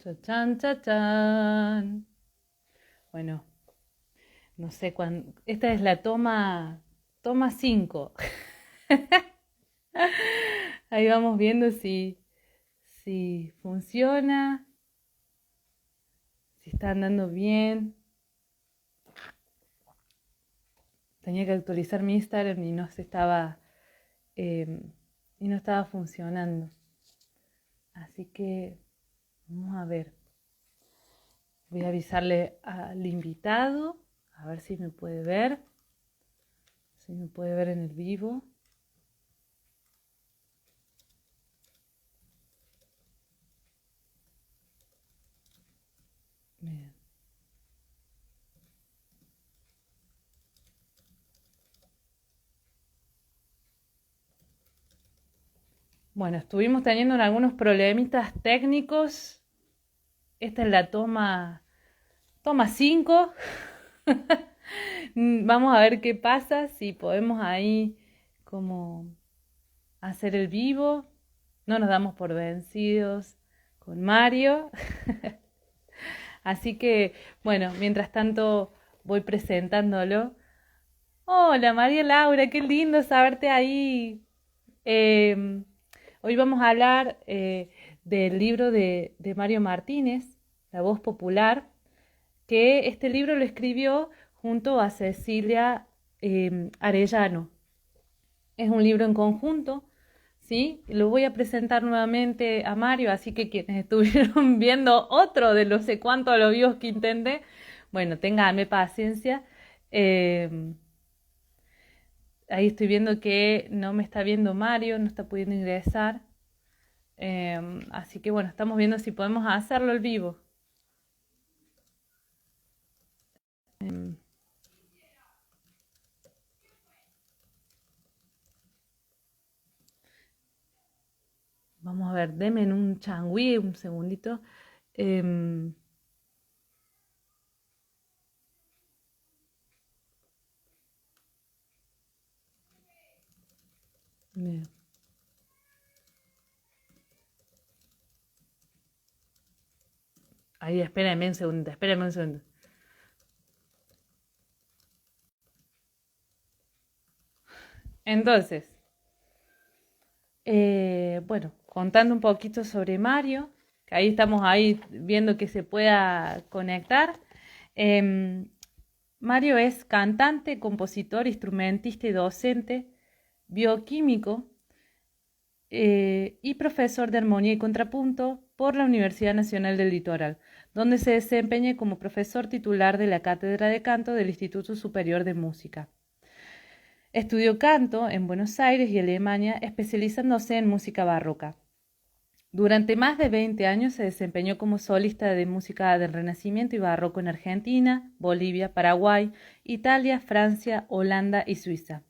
Chachan, chachan. Bueno, no sé cuándo. Esta es la toma 5. Ahí vamos viendo si funciona, si está andando bien. Tenía que actualizar mi Instagram y eh, y no estaba funcionando. Así que vamos a ver. Voy a avisarle al invitado, a ver si me puede ver, si me puede ver en el vivo. Bien. Bueno, estuvimos teniendo algunos problemitas técnicos. Esta es la toma 5. Vamos a ver qué pasa, si podemos ahí como hacer el vivo. No nos damos por vencidos con Mario. Así que, bueno, mientras tanto voy presentándolo. Hola María Laura, qué lindo saberte ahí. Eh, Hoy vamos a hablar del libro de Mario Martínez, La Voz Popular, que este libro lo escribió junto a Cecilia Arellano. Es un libro en conjunto, ¿sí? Lo voy a presentar nuevamente a Mario, así que quienes estuvieron viendo otro de los sé cuántos los vivos que intenté, bueno, ténganme paciencia. Eh, Ahí estoy viendo que no me está viendo Mario, no está pudiendo ingresar. Así que bueno, estamos viendo si podemos hacerlo al vivo. Em, Vamos a ver, denme en un changüí un segundito. Em, Bien. Ahí, espérenme un segundo, espérenme un segundo. Entonces, bueno, contando un poquito sobre Mario, que ahí estamos ahí viendo que se pueda conectar. Em, Mario es cantante, compositor, instrumentista y docente, bioquímico y profesor de armonía y contrapunto por la Universidad Nacional del Litoral, donde se desempeña como profesor titular de la Cátedra de Canto del Instituto Superior de Música. Estudió canto en Buenos Aires y Alemania, especializándose en música barroca. Durante más de 20 años se desempeñó como solista de música del Renacimiento y Barroco en Argentina, Bolivia, Paraguay, Italia, Francia, Holanda y Suiza,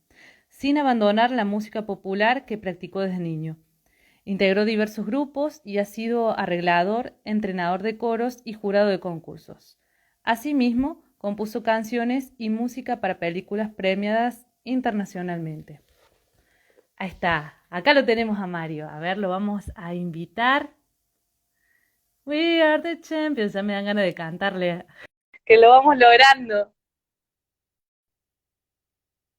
sin abandonar la música popular que practicó desde niño. Integró diversos grupos y ha sido arreglador, entrenador de coros y jurado de concursos. Asimismo, compuso canciones y música para películas premiadas internacionalmente. Ahí está, acá lo tenemos a Mario. A ver, lo vamos a invitar. We are the champions. Ya me dan ganas de cantarle. Que lo vamos logrando.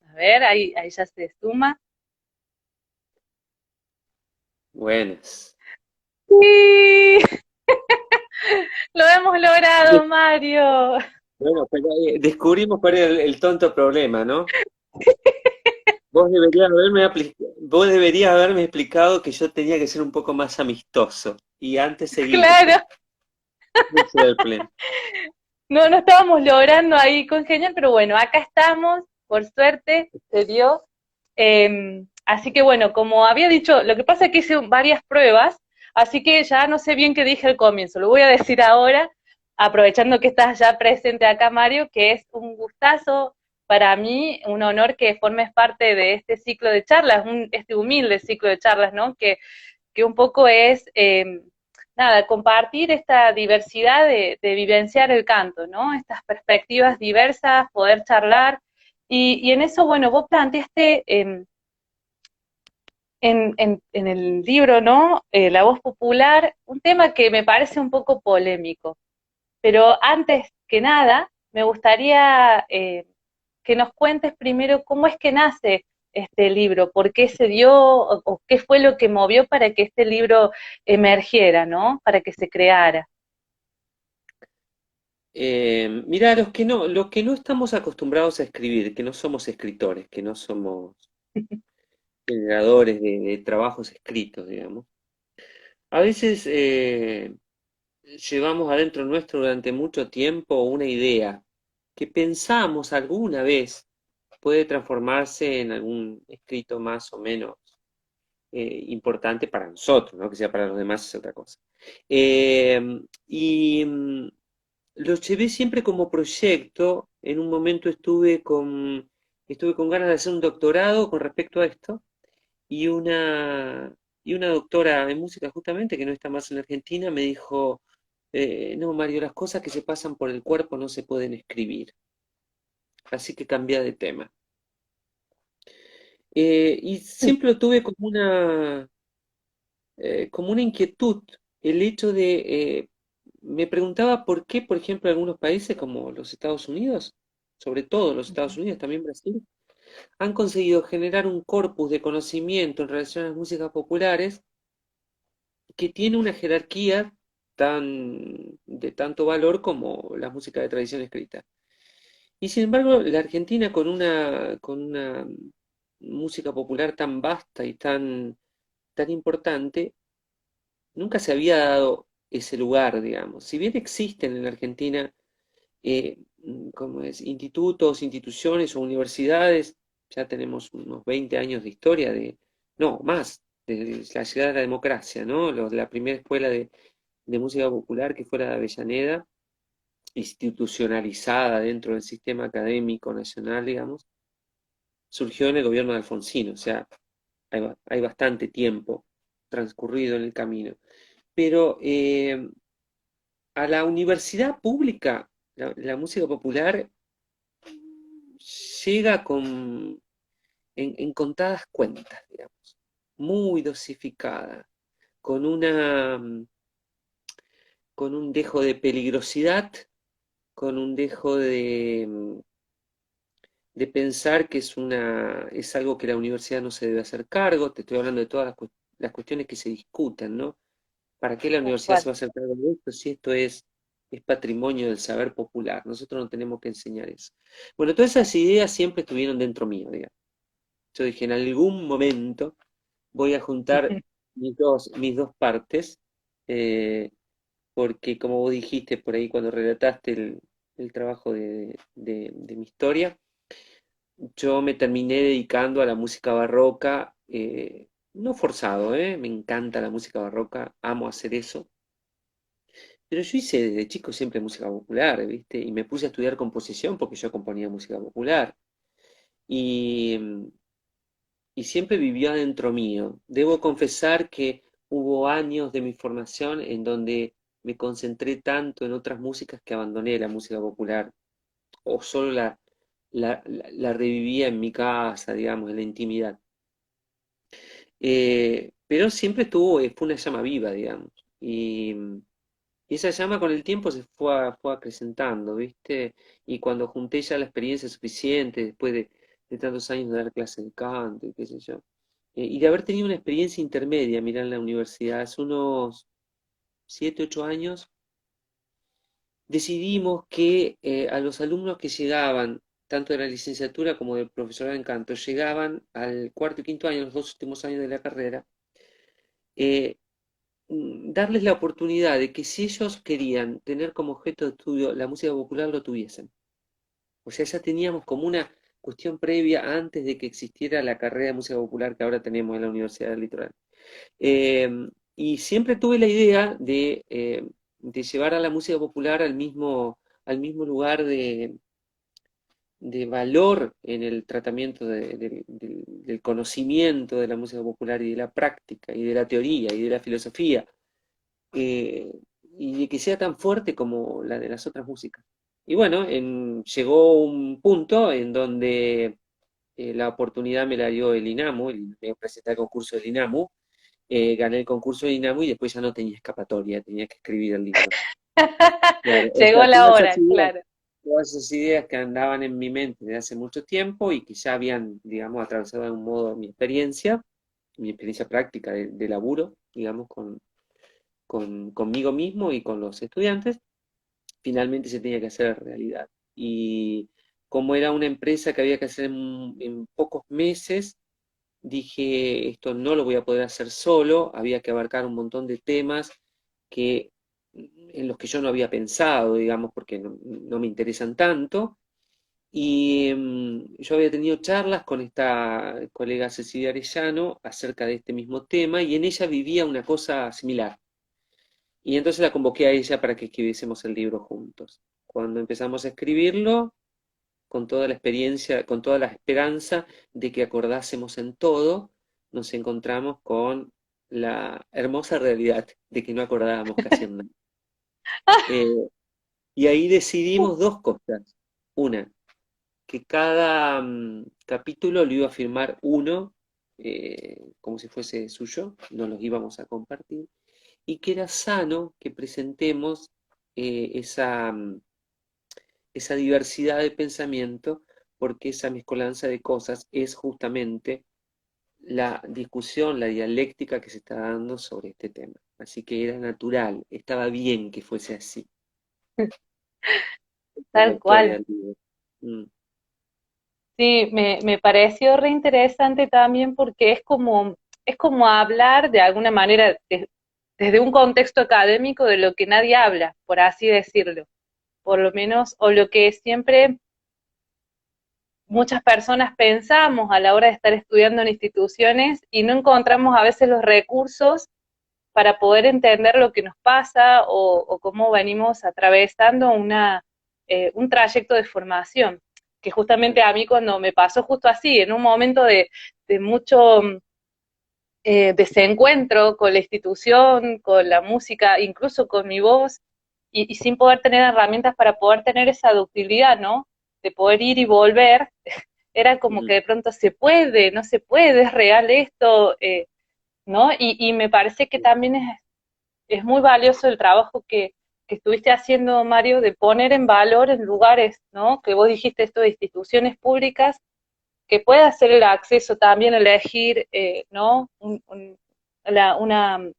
A ver, ahí ya se suma. Buenas. ¡Sí! Lo hemos logrado, Mario. Bueno, pero descubrimos cuál era el tonto problema, ¿no? Vos deberías haberme explicado que yo tenía que ser un poco más amistoso y antes seguirte. Claro. Ese era el plan. No, no estábamos logrando ahí congeniar, pero bueno, acá estamos, por suerte, se dio. Así que bueno, como había dicho, lo que pasa es que hice varias pruebas, así que ya no sé bien qué dije al comienzo, lo voy a decir ahora, aprovechando que estás ya presente acá, Mario, que es un gustazo para mí, un honor que formes parte de este ciclo de charlas, este humilde ciclo de charlas, ¿no? Que un poco es nada, compartir esta diversidad de vivenciar el canto, ¿no? Estas perspectivas diversas, poder charlar. Y en eso, bueno, vos planteaste en el libro, ¿no? La voz popular, un tema que me parece un poco polémico. Pero antes que nada, me gustaría que nos cuentes primero cómo es que nace este libro, por qué se dio o qué fue lo que movió para que este libro emergiera, ¿no? Para que se creara. Mirá, los que no estamos acostumbrados a escribir, que no somos escritores, que no somos generadores de trabajos escritos, digamos, a veces llevamos adentro nuestro durante mucho tiempo una idea que pensamos alguna vez puede transformarse en algún escrito más o menos importante para nosotros, ¿no? Que sea para los demás es otra cosa. Y lo llevé siempre como proyecto. En un momento estuve con ganas de hacer un doctorado con respecto a esto y y una doctora en música justamente, que no está más en Argentina, me dijo, no, Mario, las cosas que se pasan por el cuerpo no se pueden escribir, así que cambia de tema. Y siempre lo tuve como una inquietud, el hecho me preguntaba por qué, por ejemplo, algunos países como los Estados Unidos, sobre todo los Estados Unidos, también Brasil, han conseguido generar un corpus de conocimiento en relación a las músicas populares que tiene una jerarquía de tanto valor como la música de tradición escrita. Y sin embargo, la Argentina con una música popular tan vasta y tan importante, nunca se había dado ese lugar, digamos. Si bien existen en la Argentina como es, institutos, instituciones o universidades, ya tenemos unos 20 años de historia no, más, de la llegada de la democracia, ¿no? La primera escuela de música popular que fuera de Avellaneda, institucionalizada dentro del sistema académico nacional, digamos, surgió en el gobierno de Alfonsín, o sea, hay bastante tiempo transcurrido en el camino. Pero a la universidad pública, la música popular llega en contadas cuentas, digamos, muy dosificada, con con un dejo de peligrosidad, con un dejo de pensar que es algo que la universidad no se debe hacer cargo. Te estoy hablando de todas las cuestiones que se discuten, ¿no? ¿Para qué la Tal universidad se cual. va a hacer cargo de esto si esto es patrimonio del saber popular? Nosotros no tenemos que enseñar eso. Bueno, todas esas ideas siempre estuvieron dentro mío, digamos. Yo dije, en algún momento voy a juntar mis dos partes, eh, porque como vos dijiste por ahí cuando relataste el trabajo de mi historia, yo me terminé dedicando a la música barroca, no forzado, me encanta la música barroca, amo hacer eso, pero yo hice desde chico siempre música popular, ¿viste? Y me puse a estudiar composición porque yo componía música popular. Y, y siempre vivió adentro mío. Debo confesar que hubo años de mi formación en donde me concentré tanto en otras músicas que abandoné la música popular o solo la revivía en mi casa, digamos, en la intimidad. Pero siempre fue una llama viva, digamos. Y esa llama con el tiempo fue acrecentando, ¿viste? Y cuando junté ya la experiencia suficiente, después de tantos años de dar clases de canto y qué sé yo, y de haber tenido una experiencia intermedia, mirá, en la universidad, hace unos 7, 8 años, decidimos que a los alumnos que llegaban, tanto de la licenciatura como del profesorado en canto, llegaban al cuarto y quinto año, los dos últimos años de la carrera, eh, darles la oportunidad de que si ellos querían tener como objeto de estudio la música popular, lo tuviesen. O sea, ya teníamos como una cuestión previa antes de que existiera la carrera de música popular que ahora tenemos en la Universidad del Litoral. Eh, y siempre tuve la idea de llevar a la música popular al mismo lugar de valor en el tratamiento del conocimiento de la música popular y de la práctica y de la teoría y de la filosofía, eh, y de que sea tan fuerte como la de las otras músicas. Y bueno, llegó un punto en donde la oportunidad me la dio el INAMU, me presenté al concurso del INAMU, gané el concurso del INAMU y después ya no tenía escapatoria, tenía que escribir el libro. Claro, o Llegó sea, la hora, claro. todas esas ideas que andaban en mi mente desde hace mucho tiempo y que ya habían, digamos, atravesado de un modo mi experiencia práctica de laburo, digamos, conmigo mismo y con los estudiantes, finalmente se tenía que hacer realidad. Y como era una empresa que había que hacer en pocos meses, dije, esto no lo voy a poder hacer solo, había que abarcar un montón de temas que, en los que yo no había pensado, digamos, porque no me interesan tanto. Y yo había tenido charlas con esta colega Cecilia Arellano acerca de este mismo tema y en ella vivía una cosa similar. Y entonces la convoqué a ella para que escribiésemos el libro juntos. Cuando empezamos a escribirlo, con toda la experiencia, con toda la esperanza de que acordásemos en todo, nos encontramos con la hermosa realidad de que no acordábamos casi en nada. Eh, y ahí decidimos dos cosas. Una, que cada capítulo lo iba a firmar uno, como si fuese suyo, no los íbamos a compartir, y que era sano que presentemos esa diversidad de pensamiento, porque esa mezcolanza de cosas es justamente la discusión, la dialéctica que se está dando sobre este tema. Así que era natural, estaba bien que fuese así. Esa es la Tal historia cual. del libro. Mm, Sí, me pareció re interesante también porque es como hablar de alguna manera desde un contexto académico de lo que nadie habla, por así decirlo, por lo menos, o lo que siempre muchas personas pensamos a la hora de estar estudiando en instituciones y no encontramos a veces los recursos para poder entender lo que nos pasa o cómo venimos atravesando un trayecto de formación, que justamente a mí cuando me pasó justo así, en un momento de mucho desencuentro con la institución, con la música, incluso con mi voz, y sin poder tener herramientas para poder tener esa ductilidad, ¿no? De poder ir y volver, era como mm. que de pronto se puede, no se puede, es real esto, ¿no? Y me parece que también es muy valioso el trabajo que estuviste haciendo, Mario, de poner en valor en lugares, ¿no? Que vos dijiste esto de instituciones públicas, que pueda ser el acceso también a elegir, ¿no? Una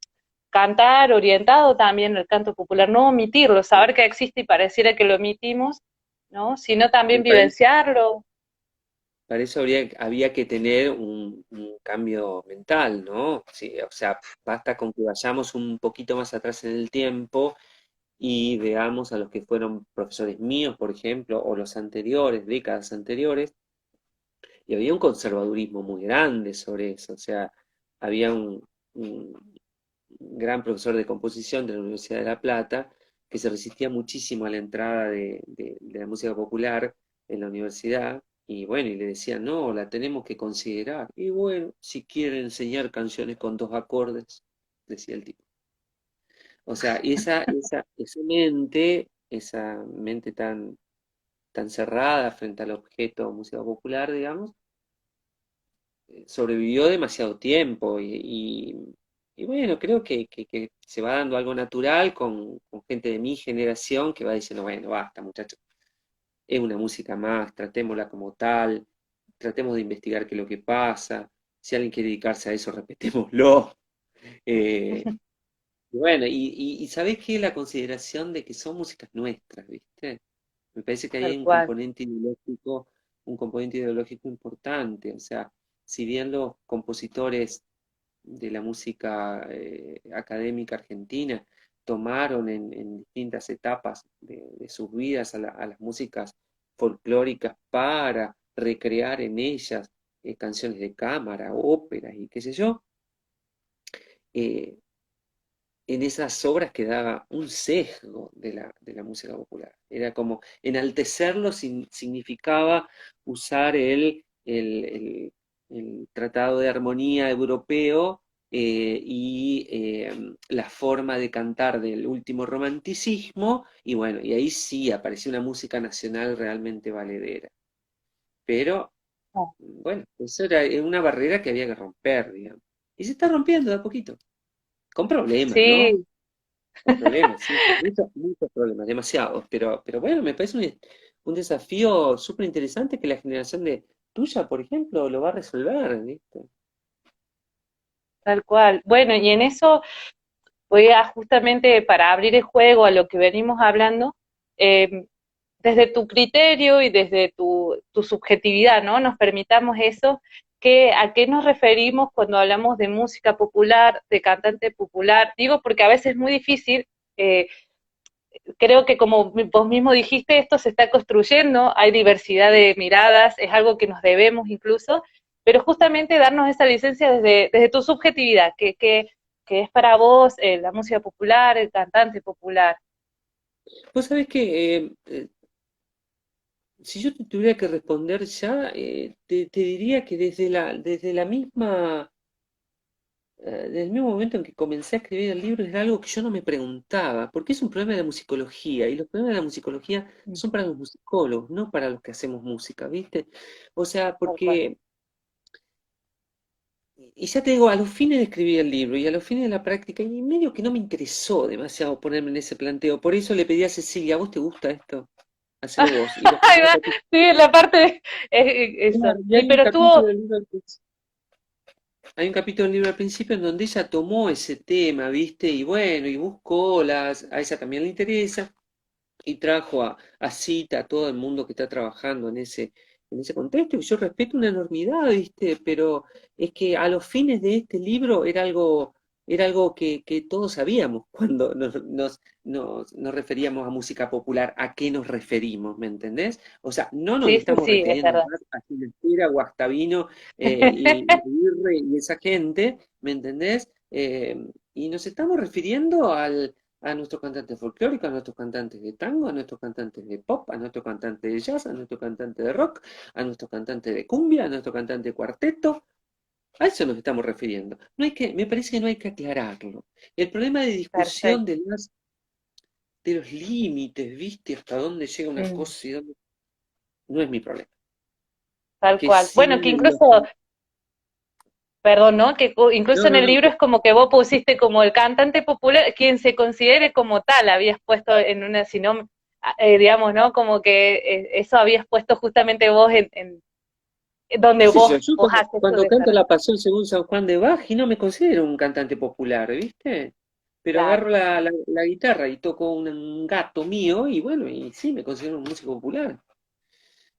cantar orientado también al canto popular, no omitirlo, saber que existe y pareciera que lo omitimos, ¿no? Sino también Pero vivenciarlo. para eso había que tener un cambio mental, ¿no? Sí, o sea, basta con que vayamos un poquito más atrás en el tiempo y veamos a los que fueron profesores míos, por ejemplo, o los anteriores, décadas anteriores, y había un conservadurismo muy grande sobre eso, o sea, había un gran profesor de composición de la Universidad de La Plata que se resistía muchísimo a la entrada de la música popular en la universidad, y bueno, y le decían, no, la tenemos que considerar, y bueno, si quieren enseñar canciones con dos acordes, decía el tipo. O sea, esa mente tan cerrada frente al objeto música popular, digamos, sobrevivió demasiado tiempo y bueno, creo que se va dando algo natural con gente de mi generación que va diciendo, bueno, basta muchachos, es una música más, tratémosla como tal, tratemos de investigar qué es lo que pasa, si alguien quiere dedicarse a eso, respetémoslo. Eh, y bueno, y ¿sabés qué? La consideración de que son músicas nuestras, ¿viste? Me parece que ahí Tal hay cual. un componente ideológico importante. O sea, si bien los compositores de la música académica argentina tomaron en distintas etapas de sus vidas a las músicas folclóricas para recrear en ellas canciones de cámara, óperas y qué sé yo, eh, en esas obras quedaba un sesgo de la música popular. Era como enaltecerlo significaba usar el tratado de armonía europeo la forma de cantar del último romanticismo, y bueno, y ahí sí apareció una música nacional realmente valedera. Pero Ah, Bueno, eso era una barrera que había que romper, digamos. Y se está rompiendo de a poquito, con problemas, ¿no? sí, Con problemas, sí, muchos problemas, demasiados, pero bueno, me parece un desafío súper interesante que la generación de tuya, por ejemplo, lo va a resolver, ¿viste? tal cual. Bueno, y en eso voy a justamente para abrir el juego a lo que venimos hablando, eh, desde tu criterio y desde tu subjetividad, ¿no? Nos permitamos eso, ¿a qué nos referimos cuando hablamos de música popular, de cantante popular? Digo porque a veces es muy difícil, eh, creo que como vos mismo dijiste, esto se está construyendo, hay diversidad de miradas, es algo que nos debemos incluso, pero justamente darnos esa licencia desde tu subjetividad, que es para vos la música popular, el cantante popular. Vos sabés que si yo te tuviera que responder ya, te diría que desde el mismo momento en que comencé a escribir el libro era algo que yo no me preguntaba, porque es un problema de la musicología, y los problemas de la musicología son para los musicólogos, no para los que hacemos música, ¿viste? O sea, Tal cual. porque, y ya te digo, a los fines de escribir el libro y a los fines de la práctica, y medio que no me interesó demasiado ponerme en ese planteo, por eso le pedí a Cecilia, ¿a vos te gusta esto? Hacelo vos. Y los Ahí primeros va, capítulos, sí, la parte, eso. claro, y Y hay un pero capítulo estuvo, del libro Hay un capítulo del libro al principio en donde ella tomó ese tema, ¿viste? Y bueno, y buscó a ella también le interesa, y trajo a cita a todo el mundo que está trabajando en ese contexto, y yo respeto una enormidad, ¿viste? Pero es que a los fines de este libro era algo que todos sabíamos cuando nos referíamos a música popular, a qué nos referimos, ¿me entendés? O sea, no nos sí, sí, estamos sí, es refiriendo verdad. más a Ginastera, Guastavino y Aguirre y esa gente, ¿me entendés? Y nos estamos refiriendo a nuestros cantantes folclóricos, a nuestros cantantes de tango, a nuestros cantantes de pop, a nuestros cantantes de jazz, a nuestros cantantes de rock, a nuestros cantantes de cumbia, a nuestro cantante de cuarteto. A eso nos estamos refiriendo. Me parece que no hay que aclararlo. El problema de discusión Perfecto. de los límites, ¿viste? Hasta dónde llega una Mm, cosa y dónde... No es mi problema. tal Que cual. sí Bueno, que los... incluso, perdón, ¿no? Que incluso No, en no, el no. libro es como que vos pusiste como el cantante popular, quien se considere como tal, habías puesto en una, si no, digamos, ¿no? Como que eso habías puesto justamente vos en ¿Qué donde sé yo? vos haces tu Cuando canto la declaración. Pasión según San Juan de Bach y no me considero un cantante popular, ¿viste? Pero Claro, agarro la guitarra y toco un gato mío y bueno, y sí, me considero un músico popular.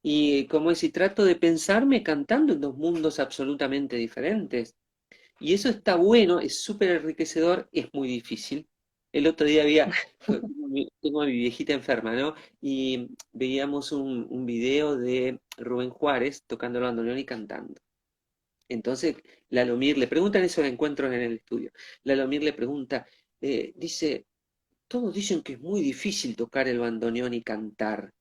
Y como es, y trato de pensarme cantando en dos mundos absolutamente diferentes. Y eso está bueno, es súper enriquecedor, es muy difícil. El otro día tengo a mi viejita enferma, ¿no? Y veíamos un video de Rubén Juárez tocando el bandoneón y cantando. Entonces, Lalomir le preguntan eso, en encuentros en el estudio. Lalomir le pregunta, dice, todos dicen que es muy difícil tocar el bandoneón y cantar.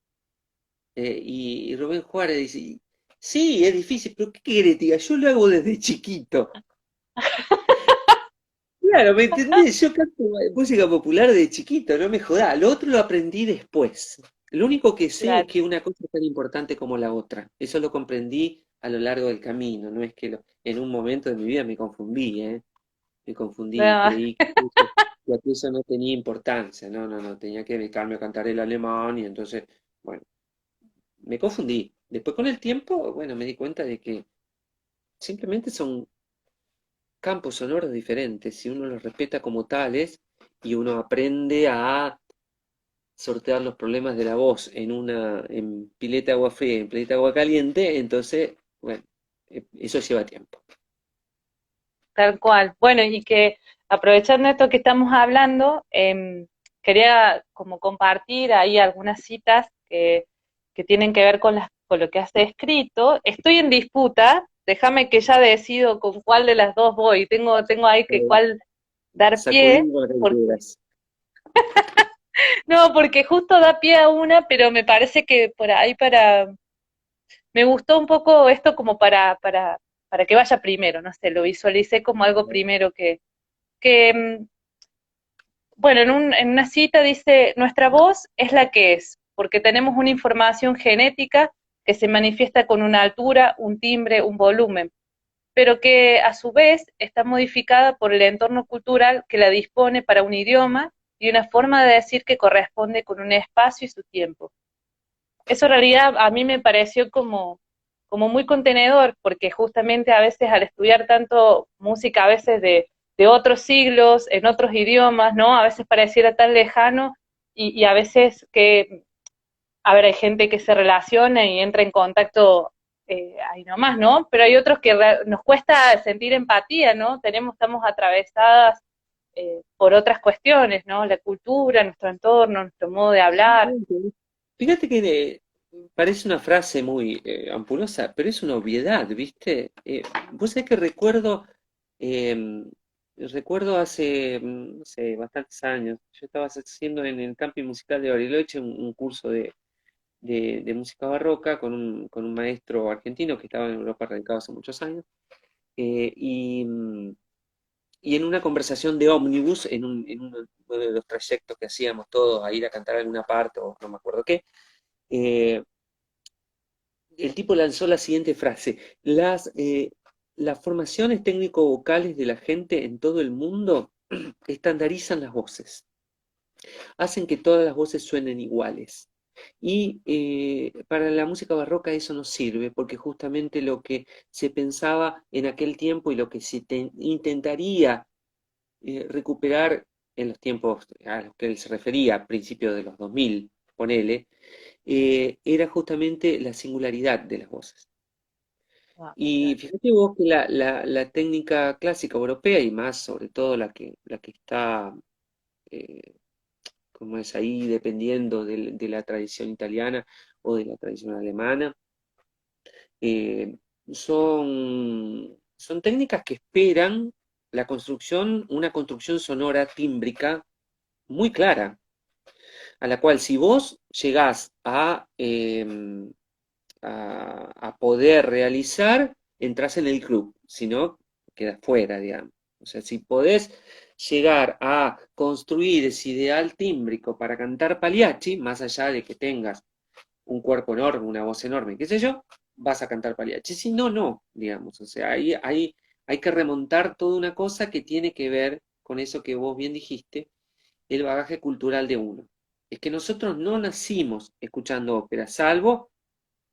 Y Rubén Juárez dice, sí, es difícil, pero ¿qué querés, tía? Yo lo hago desde chiquito. Claro, ¿me entendés? Yo canto música popular de chiquito, no me jodá. Lo otro lo aprendí después. Lo único que sé es claro. que una cosa es tan importante como la otra. Eso lo comprendí a lo largo del camino. No es que en un momento de mi vida me confundí, ¿eh? Me confundí y No, creí que aquello no tenía importancia. No, no, no. Tenía que dedicarme a cantar el alemán y entonces, bueno, me confundí. Después con el tiempo, bueno, me di cuenta de que simplemente son campos sonoros diferentes, si uno los respeta como tales y uno aprende a sortear los problemas de la voz en pileta de agua fría y en pileta de agua caliente, entonces, bueno, eso lleva tiempo. tal cual. Bueno, y que aprovechando esto que estamos hablando, quería como compartir ahí algunas citas que tienen que ver con lo que has escrito. Estoy en disputa, déjame que ya decido con cuál de las dos voy. Tengo ahí que Eh, cuál dar pie, Sacudimos las porque, carteras. no, porque justo da pie a una, pero me parece que por ahí me gustó un poco esto como para que vaya primero, no sé, lo visualicé como algo primero que bueno, en una cita dice, nuestra voz es la que es, porque tenemos una información genética que se manifiesta con una altura, un timbre, un volumen, pero que a su vez está modificada por el entorno cultural que la dispone para un idioma y una forma de decir que corresponde con un espacio y su tiempo. Eso en realidad a mí me pareció como muy contenedor, porque justamente a veces al estudiar tanto música, a veces de otros siglos, en otros idiomas, ¿no? A veces pareciera tan lejano y a veces que, a ver, hay gente que se relaciona y entra en contacto ahí nomás, ¿no? Pero hay otros que nos cuesta sentir empatía, ¿no? Estamos atravesadas por otras cuestiones, ¿no? La cultura, nuestro entorno, nuestro modo de hablar. Fíjate que parece una frase muy ampulosa, pero es una obviedad, ¿viste? Vos sabés que recuerdo hace, no sé, bastantes años, yo estaba haciendo en el camping musical de Bariloche un curso de música barroca con un maestro argentino que estaba en Europa radicado hace muchos años, eh, y, mm, y en una conversación de ómnibus, uno de los trayectos que hacíamos todos a ir a cantar alguna parte, o no me acuerdo qué, eh, el tipo lanzó la siguiente frase: las formaciones técnico-vocales de la gente en todo el mundo estandarizan las voces, hacen que todas las voces suenen iguales. Y para la música barroca eso no sirve, porque justamente lo que se pensaba en aquel tiempo y lo que intentaría recuperar en los tiempos a los que él se refería, a principios de los 2000, ponele, era justamente la singularidad de las voces. Ah, Y claro. fíjate vos que la técnica clásica europea, y más sobre todo la que está, eh, como es ahí, dependiendo de la tradición italiana o de la tradición alemana, eh, son técnicas que esperan una construcción sonora tímbrica muy clara, a la cual si vos llegás a poder realizar, entras en el club, si no, quedas fuera, digamos. O sea, si podés llegar a construir ese ideal tímbrico para cantar Pagliacci, más allá de que tengas un cuerpo enorme, una voz enorme, qué sé yo, vas a cantar Pagliacci. Si no, no, digamos. O sea, ahí hay que remontar toda una cosa que tiene que ver con eso que vos bien dijiste, el bagaje cultural de uno. Es que nosotros no nacimos escuchando ópera, salvo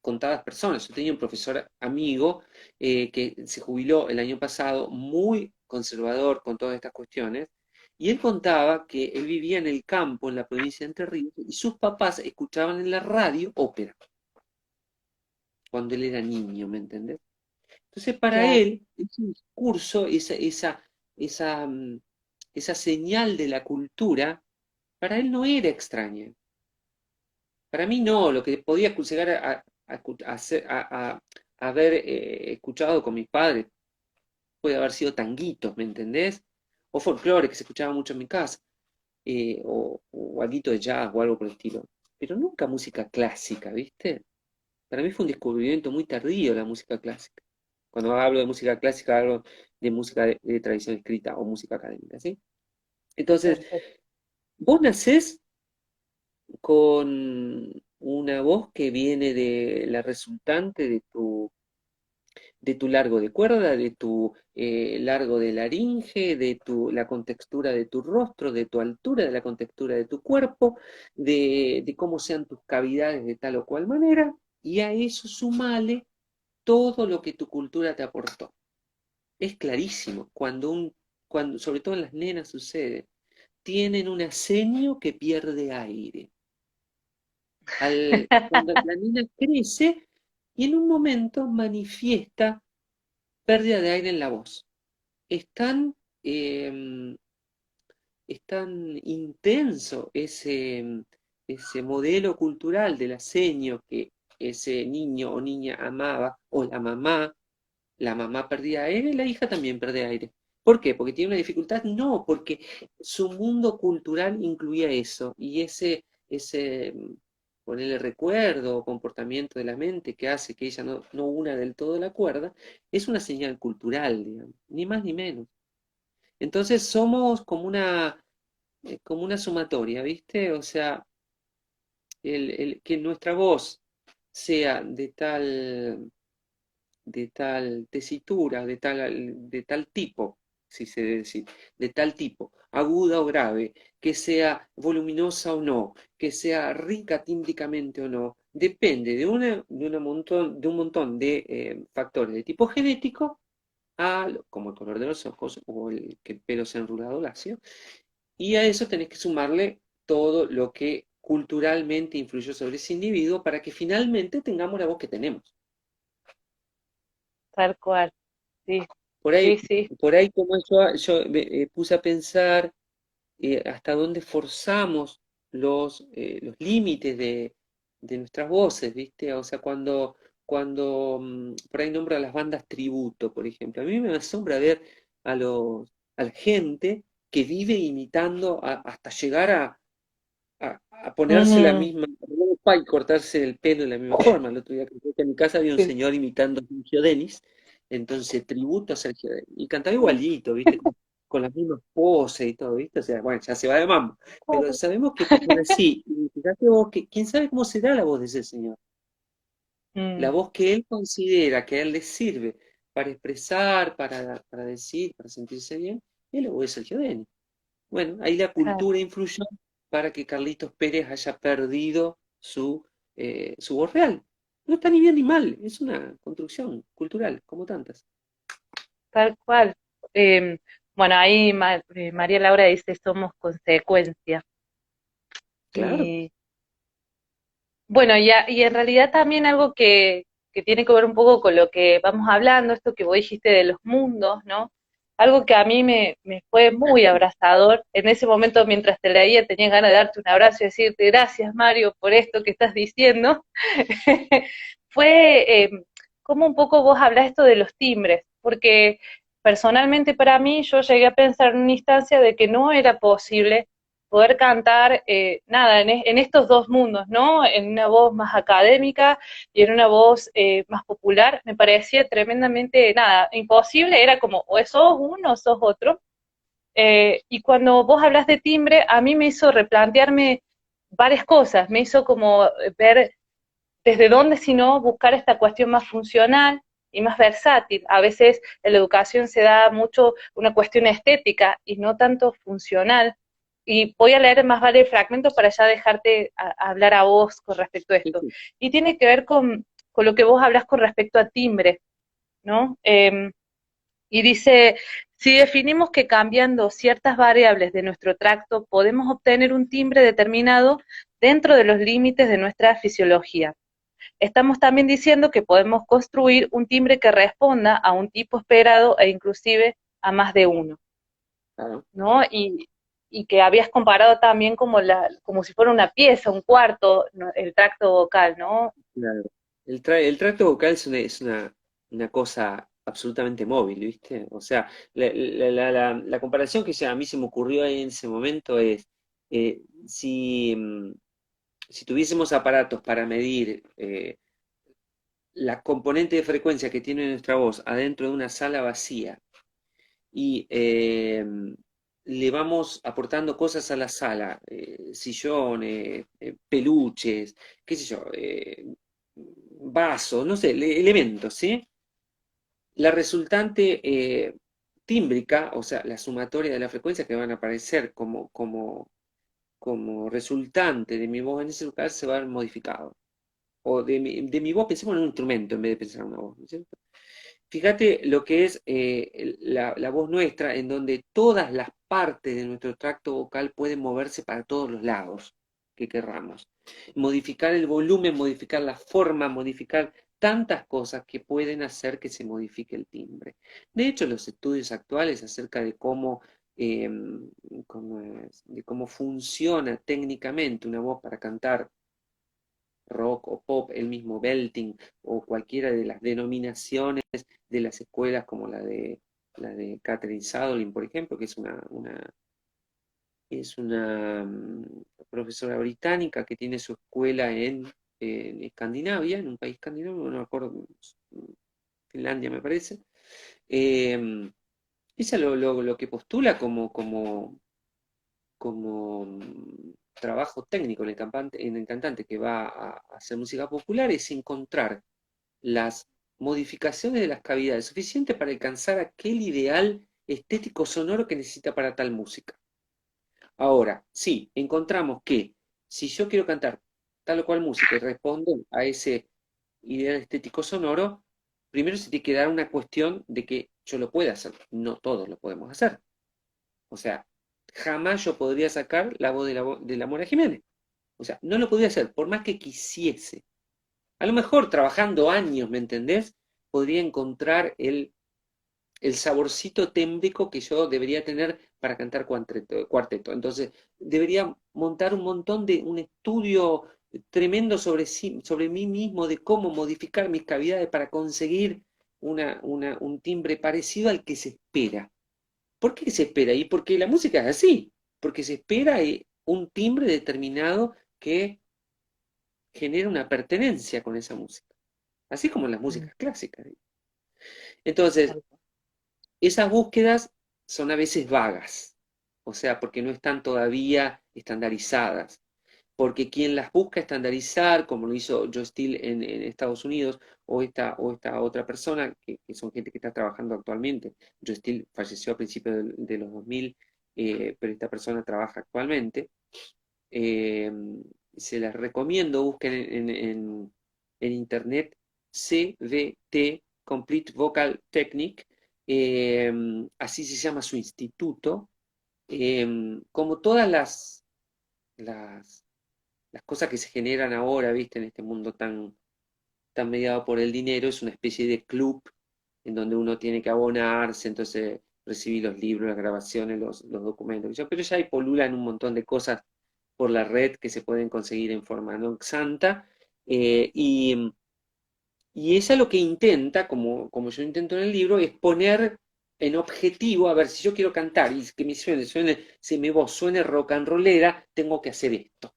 contadas personas. Yo tenía un profesor amigo que se jubiló el año pasado, muy conservador con todas estas cuestiones, y él contaba que él vivía en el campo, en la provincia de Entre Ríos, y sus papás escuchaban en la radio ópera, cuando él era niño, ¿me entendés? Entonces, para Claro. él, ese discurso, esa, esa señal de la cultura, para él no era extraña. Para mí no, lo que podía llegar a haber escuchado con mis padres puede haber sido tanguitos, ¿me entendés? O folclore, que se escuchaba mucho en mi casa, o alguito de jazz o algo por el estilo. Pero nunca música clásica, ¿viste? Para mí fue un descubrimiento muy tardío la música clásica. Cuando hablo de música clásica, hablo de música de tradición escrita o música académica, ¿sí? Entonces, Perfecto. vos nacés con una voz que viene de la resultante de tu largo de cuerda, de tu largo de laringe, la contextura de tu rostro, de tu altura, de la contextura de tu cuerpo, de cómo sean tus cavidades de tal o cual manera, y a eso sumale todo lo que tu cultura te aportó. Es clarísimo, sobre todo en las nenas sucede, tienen un asenio que pierde aire. Cuando la nena crece y en un momento manifiesta pérdida de aire en la voz. Es tan, eh, es tan intenso ese modelo cultural del asenio que ese niño o niña amaba, o la mamá perdía aire, la hija también pierde aire. ¿Por qué? ¿Porque tiene una dificultad? No, porque su mundo cultural incluía eso, y ese ponerle recuerdo o comportamiento de la mente que hace que ella no una del todo la cuerda, es una señal cultural, digamos, ni más ni menos. Entonces somos como una sumatoria, ¿viste? O sea, que nuestra voz sea de tal tesitura, de tal tipo, si se debe decir, de tal tipo, aguda o grave, que sea voluminosa o no, que sea rica tímbricamente o no, depende de un montón de factores de tipo genético, como el color de los ojos o que el pelo sea enrulado o lacio, y a eso tenés que sumarle todo lo que culturalmente influyó sobre ese individuo para que finalmente tengamos la voz que tenemos. Tal cual, sí, Por ahí, sí, sí. por ahí como yo me puse a pensar hasta dónde forzamos los límites de nuestras voces, ¿viste? O sea, cuando por ahí nombro a las bandas tributo, por ejemplo, a mí me asombra ver a la gente que vive imitando hasta llegar a ponerse la Ujú, misma ropa y cortarse el pelo de la misma forma. El otro día que en mi casa había un sí. señor imitando a Sergio Denis, entonces tributo a Sergio Denis. Y cantaba igualito, ¿viste? Con las mismas poses y todo, ¿viste? O sea, bueno, ya se va de mambo. Pero sabemos que funciona así. Y fíjate vos que, ¿quién sabe cómo será la voz de ese señor? La Mm, voz que él considera que a él le sirve para expresar, para decir, para sentirse bien, es la voz de Sergio Denis. Bueno, ahí la claro, cultura influyó para que Carlitos Pérez haya perdido su voz real. No está ni bien ni mal, es una construcción cultural, como tantas. tal cual. Em, bueno, ahí María Laura dice somos consecuencia. Claro, Y bueno, y en realidad también algo que tiene que ver un poco con lo que vamos hablando, esto que vos dijiste de los mundos, ¿no? Algo que a mí me fue muy abrazador. En ese momento, mientras te leía, tenía ganas de darte un abrazo y decirte gracias, Mario, por esto que estás diciendo. Fue como un poco vos hablas esto de los timbres, porque personalmente para mí yo llegué a pensar en una instancia de que no era posible poder cantar, nada, en estos dos mundos, ¿no? En una voz más académica y en una voz más popular, me parecía tremendamente, nada, imposible, era como, o sos uno o sos otro. Y cuando vos hablas de timbre, a mí me hizo replantearme varias cosas, me hizo como ver desde dónde, si no, buscar esta cuestión más funcional y más versátil. A veces en la educación se da mucho una cuestión estética y no tanto funcional. Y voy a leer más varios fragmentos para ya dejarte hablar a vos con respecto a sí, esto. sí, Y tiene que ver con lo que vos hablas con respecto a timbre, ¿no? Y dice, si definimos que cambiando ciertas variables de nuestro tracto podemos obtener un timbre determinado dentro de los límites de nuestra fisiología. Estamos también diciendo que podemos construir un timbre que responda a un tipo esperado e inclusive a más de uno, claro, ¿no? Y que habías comparado también como si fuera una pieza, un cuarto, ¿no? El tracto vocal, ¿no? claro. El tracto vocal una cosa absolutamente móvil, ¿viste? O sea, la comparación que a mí se me ocurrió ahí en ese momento es, si tuviésemos aparatos para medir la componente de frecuencia que tiene nuestra voz adentro de una sala vacía y le vamos aportando cosas a la sala, sillones, peluches, qué sé yo, vasos, no sé, elementos, ¿sí? La resultante tímbrica, o sea, la sumatoria de la frecuencia que van a aparecer como resultante de mi voz en ese lugar se va a ver modificado. O de mi voz, pensemos en un instrumento en vez de pensar en una voz, ¿no es cierto? Fíjate lo que es la voz nuestra, en donde todas las partes de nuestro tracto vocal pueden moverse para todos los lados que querramos. Modificar el volumen, modificar la forma, modificar tantas cosas que pueden hacer que se modifique el timbre. De hecho, los estudios actuales acerca eh, de cómo funciona técnicamente una voz para cantar rock o pop, el mismo belting o cualquiera de las denominaciones de las escuelas como la de Catherine Sadolin, por ejemplo, que es una profesora británica que tiene su escuela en Escandinavia, en un país escandinavo, no me acuerdo, Finlandia me parece. Eh, Ella lo que postula como trabajo técnico en el cantante que va a hacer música popular es encontrar las modificaciones de las cavidades suficientes para alcanzar aquel ideal estético sonoro que necesita para tal música. Ahora, sí, encontramos que si yo quiero cantar tal o cual música y responder a ese ideal estético sonoro, primero se tiene que dar una cuestión de que yo lo pueda hacer. No todos lo podemos hacer. O sea, jamás yo podría sacar la voz de la Mora Jiménez. O sea, no lo podría hacer, por más que quisiese. A lo mejor trabajando años, ¿me entendés? Podría encontrar el saborcito témbrico que yo debería tener para cantar cuarteto. Entonces, debería montar un estudio tremendo sobre mí mismo, de cómo modificar mis cavidades para conseguir un timbre parecido al que se espera. ¿Por qué se espera? Y porque la música es así, porque se espera un timbre determinado que genera una pertenencia con esa música, así como en las Mm, músicas clásicas. Entonces, tal cual. esas búsquedas son a veces vagas, o sea, porque no están todavía estandarizadas, porque quien las busca estandarizar, como lo hizo Joe Steele en Estados Unidos, o esta otra persona, que son gente que está trabajando actualmente. Joe Steele falleció a principios de los 2000, pero esta persona trabaja actualmente. Eh, Se las recomiendo, busquen en internet CVT, Complete Vocal Technique, eh, así se llama su instituto. Como todas las, las cosas que se generan ahora, ¿viste? En este mundo tan mediado por el dinero, es una especie de club en donde uno tiene que abonarse, entonces recibir los libros, las grabaciones, los documentos. Pero ya hay polulan un montón de cosas por la red que se pueden conseguir en forma no santa. Y ella lo que intenta, como yo intento en el libro, es poner en objetivo, a ver, si yo quiero cantar y que me si mi voz suene rock and rollera, tengo que hacer esto.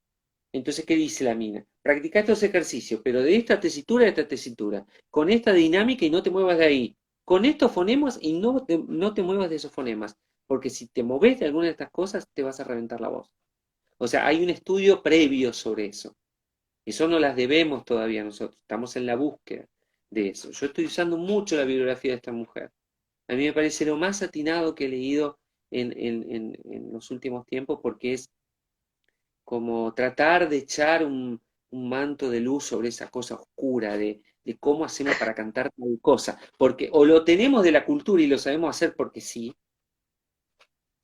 Entonces, ¿qué dice la mina? Practica estos ejercicios, pero de esta tesitura a esta tesitura, con esta dinámica y no te muevas de ahí, con estos fonemas y no te muevas de esos fonemas, porque si te moves de alguna de estas cosas, te vas a reventar la voz. O sea, hay un estudio previo sobre eso. Eso no las debemos todavía nosotros, estamos en la búsqueda de eso. Yo estoy usando mucho la bibliografía de esta mujer. A mí me parece lo más atinado que he leído en los últimos tiempos porque es como tratar de echar un manto de luz sobre esa cosa oscura de cómo hacemos para cantar tal cosa. Porque o lo tenemos de la cultura y lo sabemos hacer porque sí,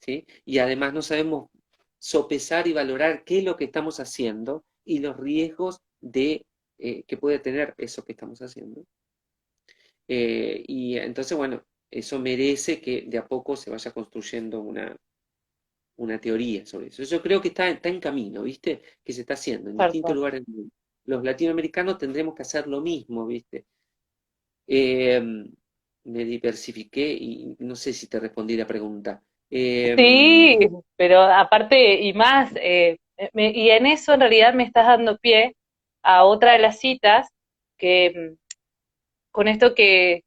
¿sí? Y además no sabemos sopesar y valorar qué es lo que estamos haciendo y los riesgos que puede tener eso que estamos haciendo. Y entonces, bueno, eso merece que de a poco se vaya construyendo una teoría sobre eso. Yo creo que está en camino, ¿viste? Que se está haciendo en Tal distintos cual. lugares del mundo. Los latinoamericanos tendremos que hacer lo mismo, ¿viste? Eh, Me diversifiqué y no sé si te respondí la pregunta. Eh, Sí, pero aparte y más, y en eso en realidad me estás dando pie a otra de las citas que con esto eh,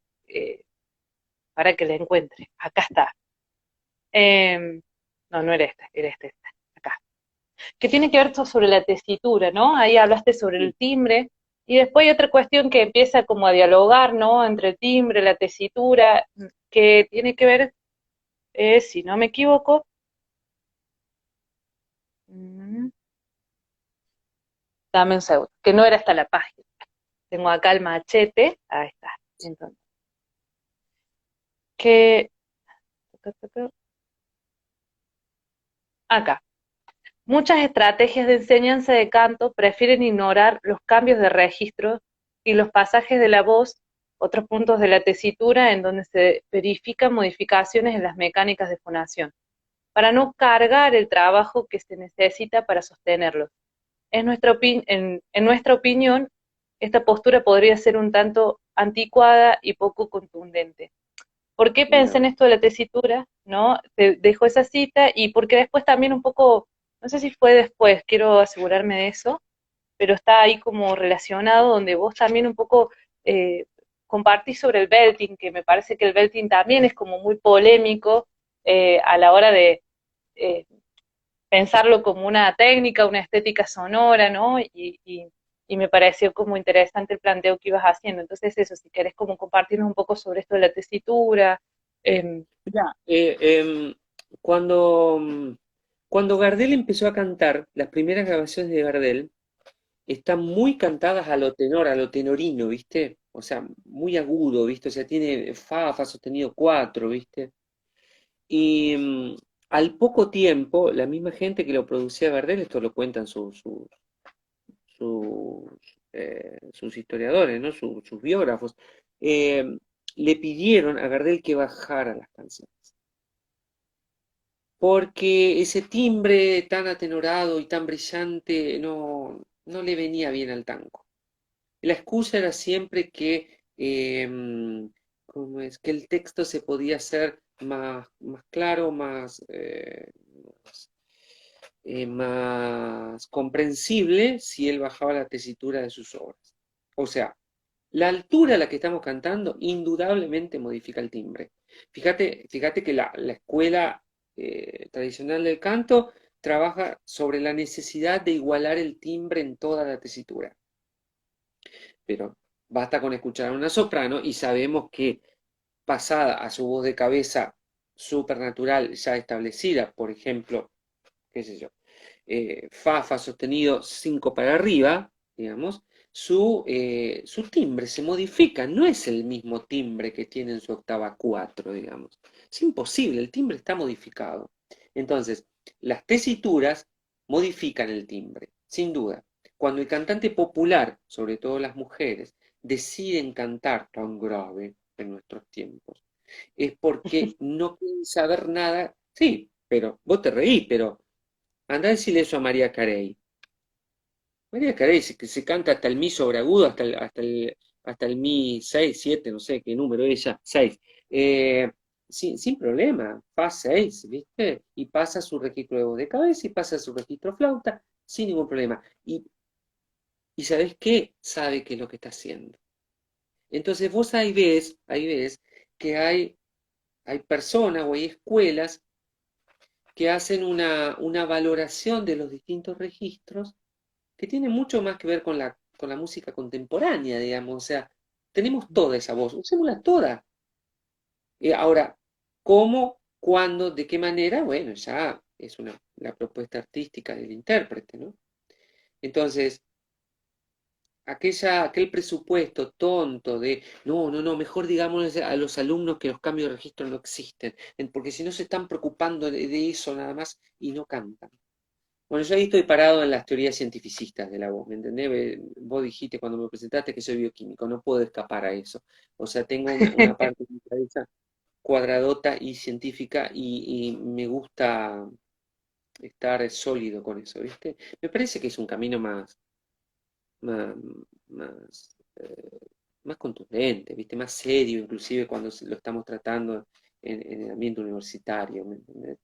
para que la encuentre, acá está. Em, no, no era esta, era esta, acá. Que tiene que ver sobre la tesitura, ¿no? Ahí hablaste sobre sí, el timbre, y después hay otra cuestión que empieza como a dialogar, ¿no? Entre el timbre, la tesitura, que tiene que ver, si no me equivoco, mm, dame un segundo, que no era esta la página. Tengo acá el machete, ahí está. Entonces, que, acá. Muchas estrategias de enseñanza de canto prefieren ignorar los cambios de registro y los pasajes de la voz, otros puntos de la tesitura en donde se verifican modificaciones en las mecánicas de fonación, para no cargar el trabajo que se necesita para sostenerlos. En nuestra opinión, esta postura podría ser un tanto anticuada y poco contundente. ¿Por qué mira pensé en vos. esto de la tesitura? ¿No? Te dejo esa cita y porque después también un poco, no sé si fue después, quiero asegurarme de eso, pero está ahí como relacionado donde vos también un poco eh, compartís sobre el belting, que me parece que el belting también es como muy polémico a la hora de, eh, pensarlo como una técnica, una estética sonora, ¿no? Y me pareció como interesante el planteo que ibas haciendo. Entonces eso, si querés como compartirnos un poco sobre esto de la tesitura. Eh, Mirá, cuando, cuando Gardel empezó a cantar, las primeras grabaciones de Gardel están muy cantadas a lo tenor, a lo tenorino, ¿viste? O sea, muy agudo, ¿viste? O sea, tiene fa sostenido 4, ¿viste? Y al poco tiempo, la misma gente que lo producía Gardel, esto lo cuentan sus, sus historiadores, ¿no? Sus biógrafos, eh, le pidieron a Gardel que bajara las canciones, porque ese timbre tan atenorado y tan brillante no le venía bien al tango. La excusa era siempre que, ¿cómo es? Que el texto se podía hacer más claro, más, más comprensible si él bajaba la tesitura de sus obras. O sea, la altura a la que estamos cantando indudablemente modifica el timbre. Fíjate que la escuela tradicional del canto trabaja sobre la necesidad de igualar el timbre en toda la tesitura. Pero basta con escuchar a una soprano y sabemos que pasada a su voz de cabeza supernatural ya establecida, por ejemplo, qué sé yo, fa sostenido 5 para arriba, digamos, su timbre se modifica, no es el mismo timbre que tiene en su octava 4, digamos. Es imposible, el timbre está modificado. Entonces, las tesituras modifican el timbre, sin duda. Cuando el cantante popular, sobre todo las mujeres, deciden cantar tan grave en nuestros tiempos, es porque no quieren saber nada. Sí, pero vos te reís, pero andá a decirle eso a María Carey. María Carey se canta hasta el mi sobreagudo, hasta el mi 6 7 no sé qué número es ella, 6. Eh, sin problema, fa 6, ¿viste? Y pasa su registro de voz de cabeza y pasa su registro flauta, sin ningún problema. Y ¿sabés qué? Sabe qué es lo que está haciendo. Entonces vos ahí ves que hay personas o hay escuelas que hacen una valoración de los distintos registros que tiene mucho más que ver con la música contemporánea, digamos. O sea, tenemos toda esa voz, usémosla toda. Ahora, ¿cómo, cuándo, de qué manera? Bueno, ya es la propuesta artística del intérprete, ¿no? Entonces, aquel presupuesto tonto de, no, mejor digamos a los alumnos que los cambios de registro no existen, porque si no se están preocupando de eso nada más y no cantan. Bueno, yo ahí estoy parado en las teorías cientificistas de la voz, ¿me entendés? Vos dijiste cuando me presentaste que soy bioquímico, no puedo escapar a eso. O sea, tengo una parte de mi cabeza cuadradota y científica y me gusta estar sólido con eso, ¿viste? Me parece que es un camino más, más, más contundente, ¿viste? Más serio, inclusive cuando lo estamos tratando en el ambiente universitario, ¿me entendés?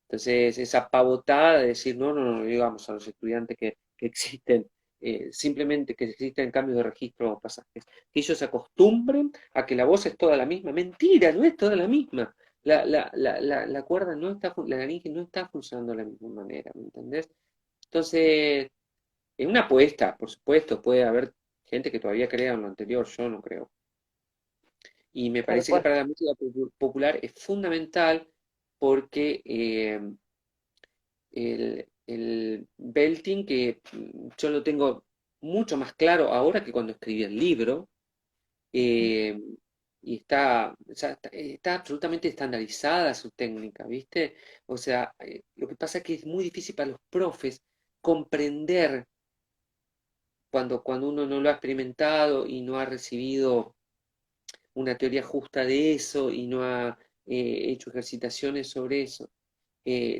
Entonces, esa pavotada de decir, no, digamos a los estudiantes que existen, simplemente que existen cambios de registro o pasajes, que ellos se acostumbren a que la voz es toda la misma. Mentira, no es toda la misma. La cuerda no está, la laringe no está funcionando de la misma manera, ¿me entendés? Entonces, en una apuesta, por supuesto, puede haber gente que todavía crea en lo anterior, yo no creo. Y me Tal parece que cual. para la música popular es fundamental porque el belting, que yo lo tengo mucho más claro ahora que cuando escribí el libro, eh, y está absolutamente estandarizada su técnica, ¿viste? O sea, lo que pasa es que es muy difícil para los profes comprender cuando uno no lo ha experimentado y no ha recibido una teoría justa de eso y no ha hecho ejercitaciones sobre eso.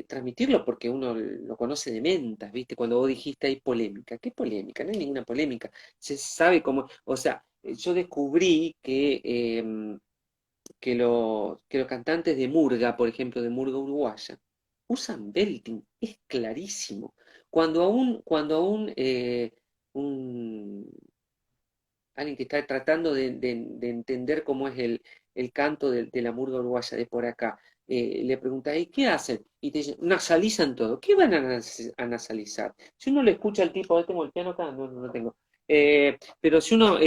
Transmitirlo porque uno lo conoce de mentas, ¿viste? Cuando vos dijiste hay polémica, ¿qué polémica? No hay ninguna polémica. Se sabe cómo, o sea, yo descubrí que los cantantes de murga, por ejemplo, de murga uruguaya, usan belting, es clarísimo. Cuando un, alguien que está tratando de entender cómo es el canto de la murga uruguaya de por acá, le pregunta, ¿y qué hacen? y te dicen, nasalizan todo. ¿Qué van a nasalizar? Si uno le escucha al tipo, tengo el piano acá, no, no lo tengo. Pero si uno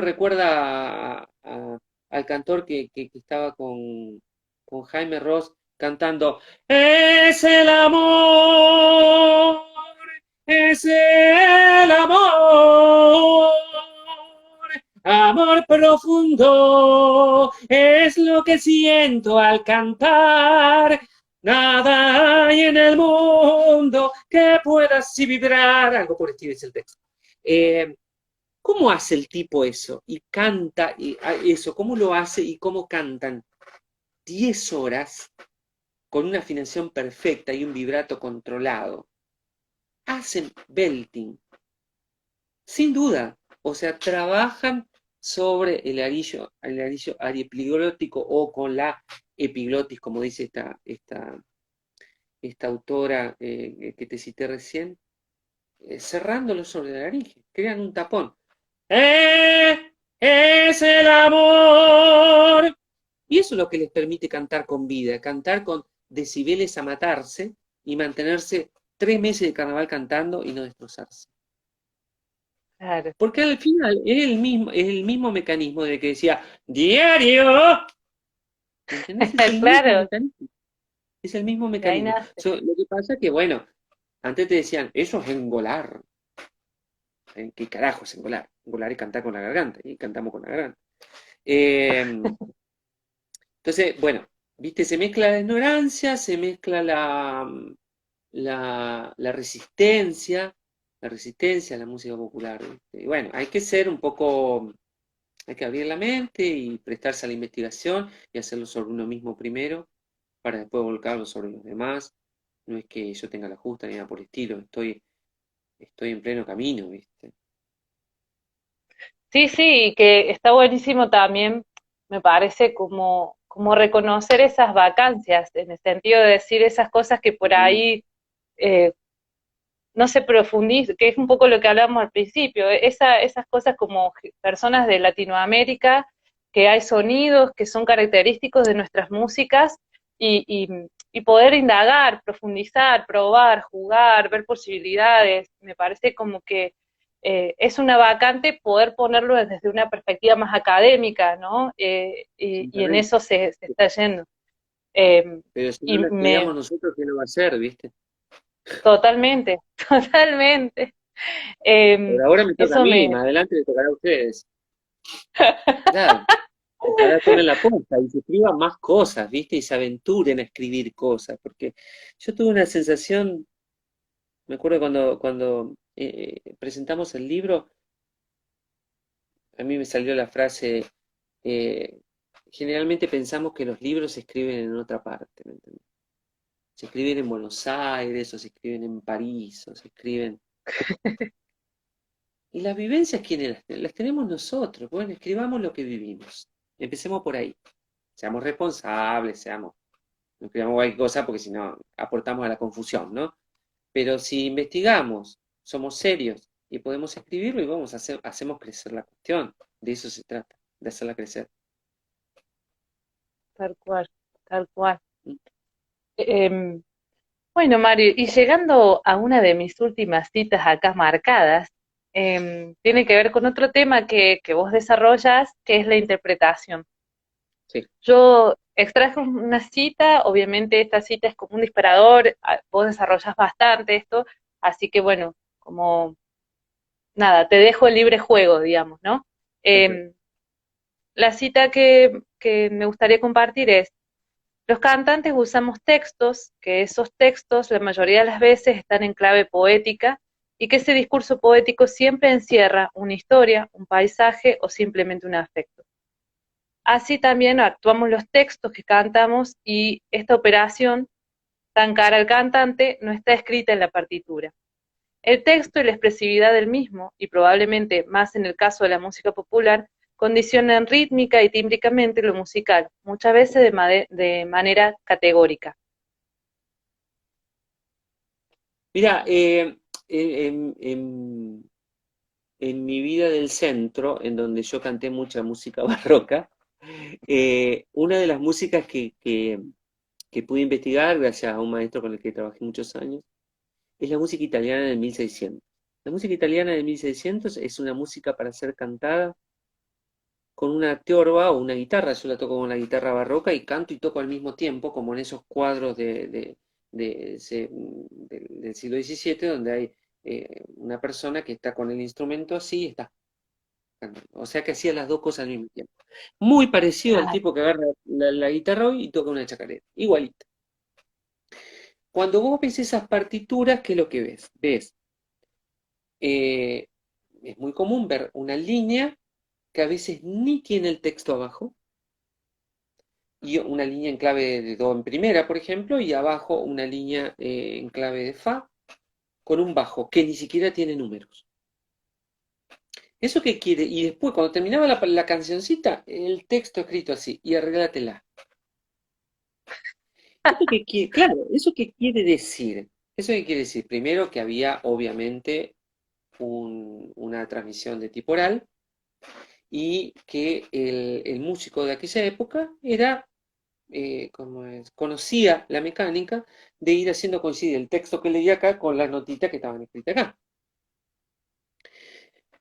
recuerda al cantor que estaba con Jaime Ross cantando, es el amor, es el amor, amor profundo, es lo que siento al cantar. Nada hay en el mundo que pueda así vibrar. Algo por el estilo es el texto. Eh, ¿Cómo hace el tipo eso? Y canta eso, ¿cómo lo hace y cómo cantan 10 horas con una afinación perfecta y un vibrato controlado? Hacen belting, sin duda. O sea, trabajan sobre el arillo ariepiglótico o con la epiglotis, como dice esta autora que te cité recién, cerrándolo sobre la laringe, crean un tapón. Es el amor. Y eso es lo que les permite cantar con vida, cantar con decibeles a matarse y mantenerse 3 meses de carnaval cantando y no destrozarse. Claro. Porque al final es el mismo mecanismo de que decía, diario. ¿Entendés? Es el mismo Claro, mecanismo. Es el mismo de ahí mecanismo. nace. Lo que pasa es que, bueno, antes te decían, eso es engolar. ¿Qué carajo es engolar? Engolar es cantar con la garganta, y cantamos con la garganta. Eh, entonces, bueno, viste, se mezcla la ignorancia, se mezcla la resistencia a la música popular, ¿viste? Y bueno, hay que ser un poco, hay que abrir la mente y prestarse a la investigación y hacerlo sobre uno mismo primero, para después volcarlo sobre los demás. No es que yo tenga la justa ni nada por el estilo, estoy en pleno camino, ¿viste? Sí, sí, que está buenísimo también, me parece, como reconocer esas vacancias, en el sentido de decir esas cosas que por Sí, ahí eh, no se profundiza, que es un poco lo que hablamos al principio, esas cosas como personas de Latinoamérica, que hay sonidos que son característicos de nuestras músicas y poder indagar, profundizar, probar, jugar, ver posibilidades, me parece como que es una vacante poder ponerlo desde una perspectiva más académica, ¿no? Y en absolutamente. eso se está yendo. Eh, Pero si no y la me, estudiamos nosotros, ¿qué no va a ser, viste? totalmente, totalmente. Por Eh, ahora me toca a eso mí, me, más adelante le tocará a ustedes. Claro. Ojalá tomen la posta y se escriban más cosas, ¿viste? Y se aventuren a escribir cosas, porque yo tuve una sensación, me acuerdo cuando presentamos el libro, a mí me salió la frase, eh, generalmente pensamos que los libros se escriben en otra parte, ¿me entendés? Se escriben en Buenos Aires, o se escriben en París, o se escriben... Y las vivencias, ¿quiénes las tenemos nosotros? Bueno, escribamos lo que vivimos. Empecemos por ahí. Seamos responsables, no escribamos cualquier cosa porque si no aportamos a la confusión, ¿no? Pero si investigamos, somos serios y podemos escribirlo y hacemos crecer la cuestión. De eso se trata, de hacerla crecer. tal cual, tal cual. Em, bueno, Mario, y llegando a una de mis últimas citas acá marcadas, tiene que ver con otro tema que vos desarrollas, que es la interpretación. Sí. Yo extraje una cita, obviamente esta cita es como un disparador, vos desarrollás bastante esto, así que bueno, como nada, te dejo el libre juego, digamos, ¿no? Perfecto. Em, la cita que me gustaría compartir es: los cantantes usamos textos, que esos textos la mayoría de las veces están en clave poética y que ese discurso poético siempre encierra una historia, un paisaje o simplemente un afecto. Así también actuamos los textos que cantamos y esta operación tan cara al cantante no está escrita en la partitura. El texto y la expresividad del mismo, y probablemente más en el caso de la música popular, condicionan rítmica y tímbricamente lo musical, muchas veces de manera categórica. Mira, en mi vida del centro, en donde yo canté mucha música barroca, una de las músicas que que pude investigar gracias a un maestro con el que trabajé muchos años, es la música italiana de 1600. La música italiana de 1600 es una música para ser cantada con una teorba o una guitarra. Yo la toco con la guitarra barroca y canto y toco al mismo tiempo, como en esos cuadros del siglo XVII, donde hay una persona que está con el instrumento así y está cantando. O sea que hacía las dos cosas al mismo tiempo. Muy parecido al Claro. tipo que agarra la guitarra hoy y toca una chacarera. Igualito. Cuando vos ves esas partituras, ¿qué es lo que ves? Ves, eh, es muy común ver una línea que a veces ni tiene el texto abajo, y una línea en clave de do en primera, por ejemplo, y abajo una línea en clave de fa con un bajo que ni siquiera tiene números. ¿Eso qué quiere? Y después, cuando terminaba la cancioncita, el texto escrito así, y arreglatela. ¿Eso qué quiere? Claro, ¿eso qué quiere decir? ¿Eso qué quiere decir? Primero que había, obviamente, una transmisión de tipo oral, y que el músico de aquella época era conocía la mecánica de ir haciendo coincidir el texto que leía acá con las notitas que estaban escritas acá.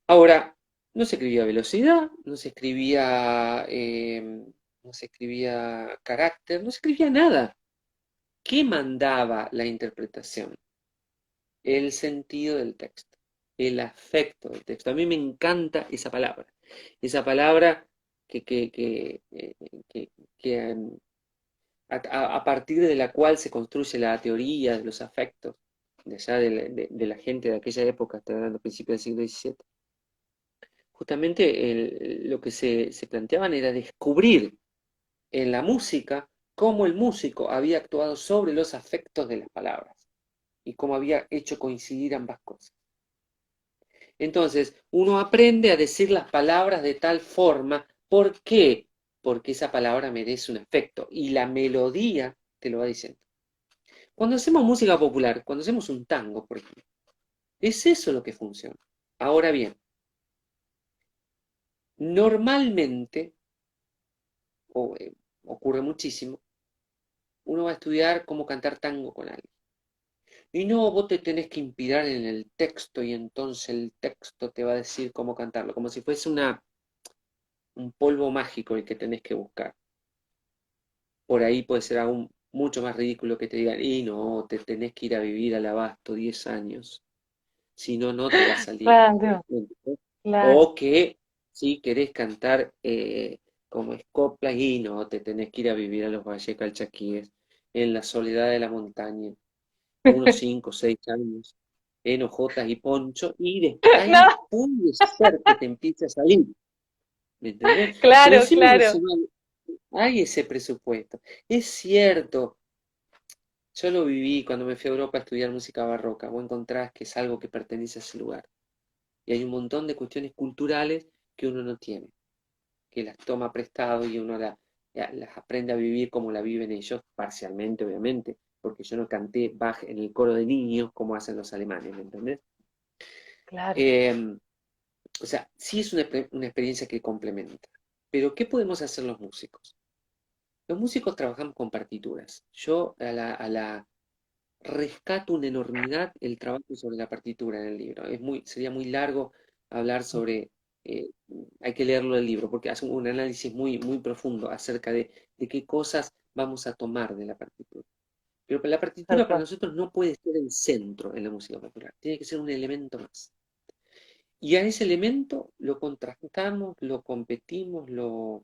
Ahora, no se escribía velocidad, no se escribía carácter, no se escribía nada. ¿Qué mandaba la interpretación? El sentido del texto, el afecto del texto. A mí me encanta esa palabra que, que, que, eh, que, que a partir de la cual se construye la teoría de los afectos de allá de la gente de aquella época, hasta hablando principios del siglo XVII. Justamente lo que se planteaban era descubrir en la música cómo el músico había actuado sobre los afectos de las palabras y cómo había hecho coincidir ambas cosas. Entonces, uno aprende a decir las palabras de tal forma. ¿Por qué? Porque esa palabra merece un efecto y la melodía te lo va diciendo. Cuando hacemos música popular, cuando hacemos un tango, por ejemplo, es eso lo que funciona. Ahora bien, normalmente, o ocurre muchísimo, uno va a estudiar cómo cantar tango con alguien. Y no, vos te tenés que inspirar en el texto y entonces el texto te va a decir cómo cantarlo, como si fuese un polvo mágico el que tenés que buscar. Por ahí puede ser aún mucho más ridículo que te digan, y no, te tenés que ir a vivir al Abasto 10 años, si no, no te va a salir. Claro, claro. O que si querés cantar como es copla y no, te tenés que ir a vivir a los Valles Calchaquíes, en la soledad de la montaña, unos 5 o 6 años, en hojotas y poncho, y ahí No, puede ser que te empiece a salir, ¿me entendés? Pero claro, decime si claro. no hay ese presupuesto. Es cierto, yo lo viví cuando me fui a Europa a estudiar música barroca, vos encontrás que es algo que pertenece a ese lugar. Y hay un montón de cuestiones culturales que uno no tiene, que las toma prestado y uno las aprende a vivir como la viven ellos, parcialmente, obviamente, porque yo no canté Bach en el coro de niños como hacen los alemanes, ¿me entendés? Claro. Eh, o sea, sí es una experiencia que complementa. Pero, ¿qué podemos hacer los músicos? Los músicos trabajamos con partituras. Yo rescato una enormidad el trabajo sobre la partitura en el libro. Sería muy largo hablar sobre, eh, hay que leerlo el libro, porque hace un análisis muy, muy profundo acerca de qué cosas vamos a tomar de la partitura. Pero la Tal partitura para cual. nosotros no puede ser el centro en la música popular, tiene que ser un elemento más. Y a ese elemento lo contrastamos, lo competimos, lo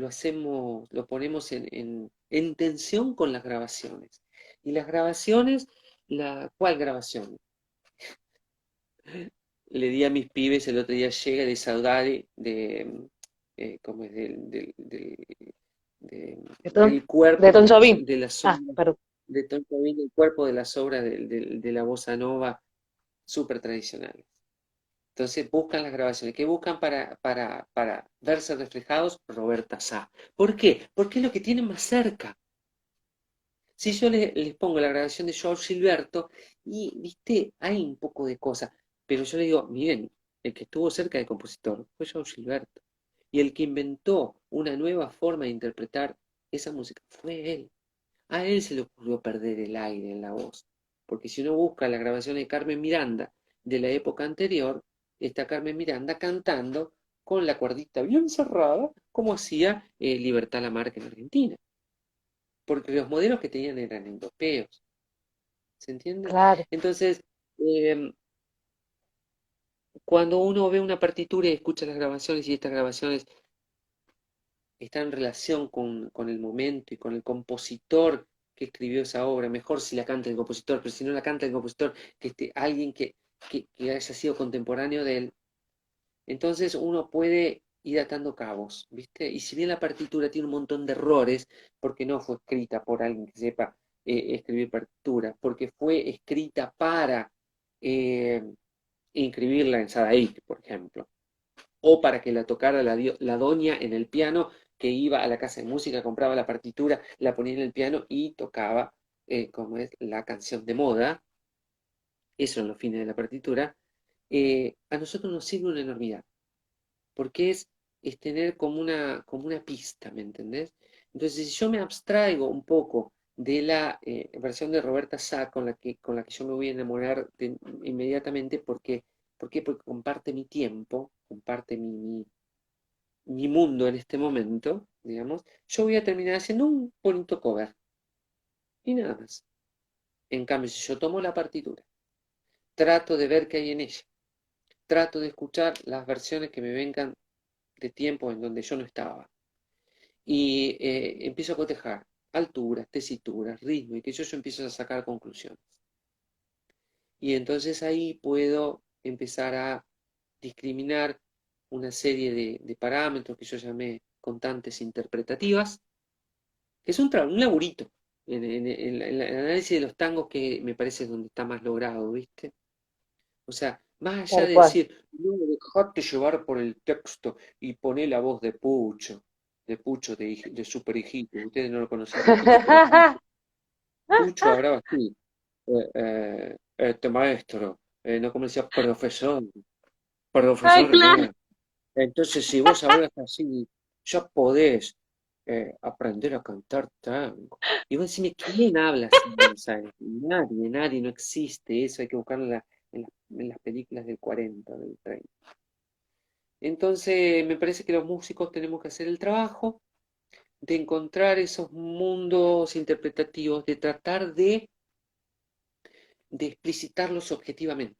hacemos, lo ponemos en tensión con las grabaciones. Y las grabaciones, ¿cuál grabación? Le di a mis pibes el otro día llega de Saudade, ¿cómo es? De- De del de cuerpo Tom Jobim. de las Ah, obras, perdón. de Tom Jobim, el cuerpo de las obras de la bossa nova súper tradicionales. Entonces buscan las grabaciones. ¿Qué buscan para verse reflejados? Roberta Sá. ¿Por qué? Porque es lo que tienen más cerca. Si yo les pongo la grabación de George Gilberto, y viste, hay un poco de cosas, pero yo le digo, miren, el que estuvo cerca del compositor fue George Gilberto. Y el que inventó una nueva forma de interpretar esa música fue él. A él se le ocurrió perder el aire en la voz, porque si uno busca la grabación de Carmen Miranda de la época anterior, está Carmen Miranda cantando con la cuerdita bien cerrada, como hacía Libertad Lamarque en Argentina, porque los modelos que tenían eran europeos, ¿se entiende? claro. Entonces, eh, cuando uno ve una partitura y escucha las grabaciones y estas grabaciones están en relación con el momento y con el compositor que escribió esa obra, mejor si la canta el compositor, pero si no la canta el compositor, que esté alguien que haya sido contemporáneo de él, entonces uno puede ir atando cabos, ¿viste? Y si bien la partitura tiene un montón de errores, porque no fue escrita por alguien que sepa escribir partitura, porque fue escrita para eh, inscribirla en Sadaik, por ejemplo, o para que la tocara la doña en el piano que iba a la casa de música, compraba la partitura, la ponía en el piano y tocaba, como es la canción de moda, eso en los fines de la partitura, a nosotros nos sirve una enormidad, porque es tener como una pista, ¿me entendés? Entonces, si yo me abstraigo un poco de la versión de Roberta Sá con la que yo me voy a enamorar inmediatamente, ¿por qué? Porque comparte mi tiempo, comparte mi mundo en este momento, digamos, yo voy a terminar haciendo un bonito cover y nada más. En cambio, si yo tomo la partitura, trato de ver qué hay en ella, trato de escuchar las versiones que me vengan de tiempo en donde yo no estaba y empiezo a cotejar alturas, tesituras, ritmo y que yo empiezo a sacar conclusiones. Y entonces ahí puedo empezar a discriminar una serie de parámetros que yo llamé constantes interpretativas, que es un laburito en el análisis de los tangos que me parece donde está más logrado, ¿viste? O sea, más allá Tal de cual. decir, no, dejate llevar por el texto y poné la voz de Pucho, de Super Hijito, ustedes no lo conocerán, pero Pucho hablaba así, este maestro, no como decía, Ay, profesor claro. mío. Entonces, si vos hablas así, ya podés aprender a cantar tango. Y vos decime, ¿quién habla así en Buenos Aires? Nadie, nadie, no existe eso, hay que buscarlo en las películas del 40, del 30. Entonces, me parece que los músicos tenemos que hacer el trabajo de encontrar esos mundos interpretativos, de tratar de explicitarlos objetivamente,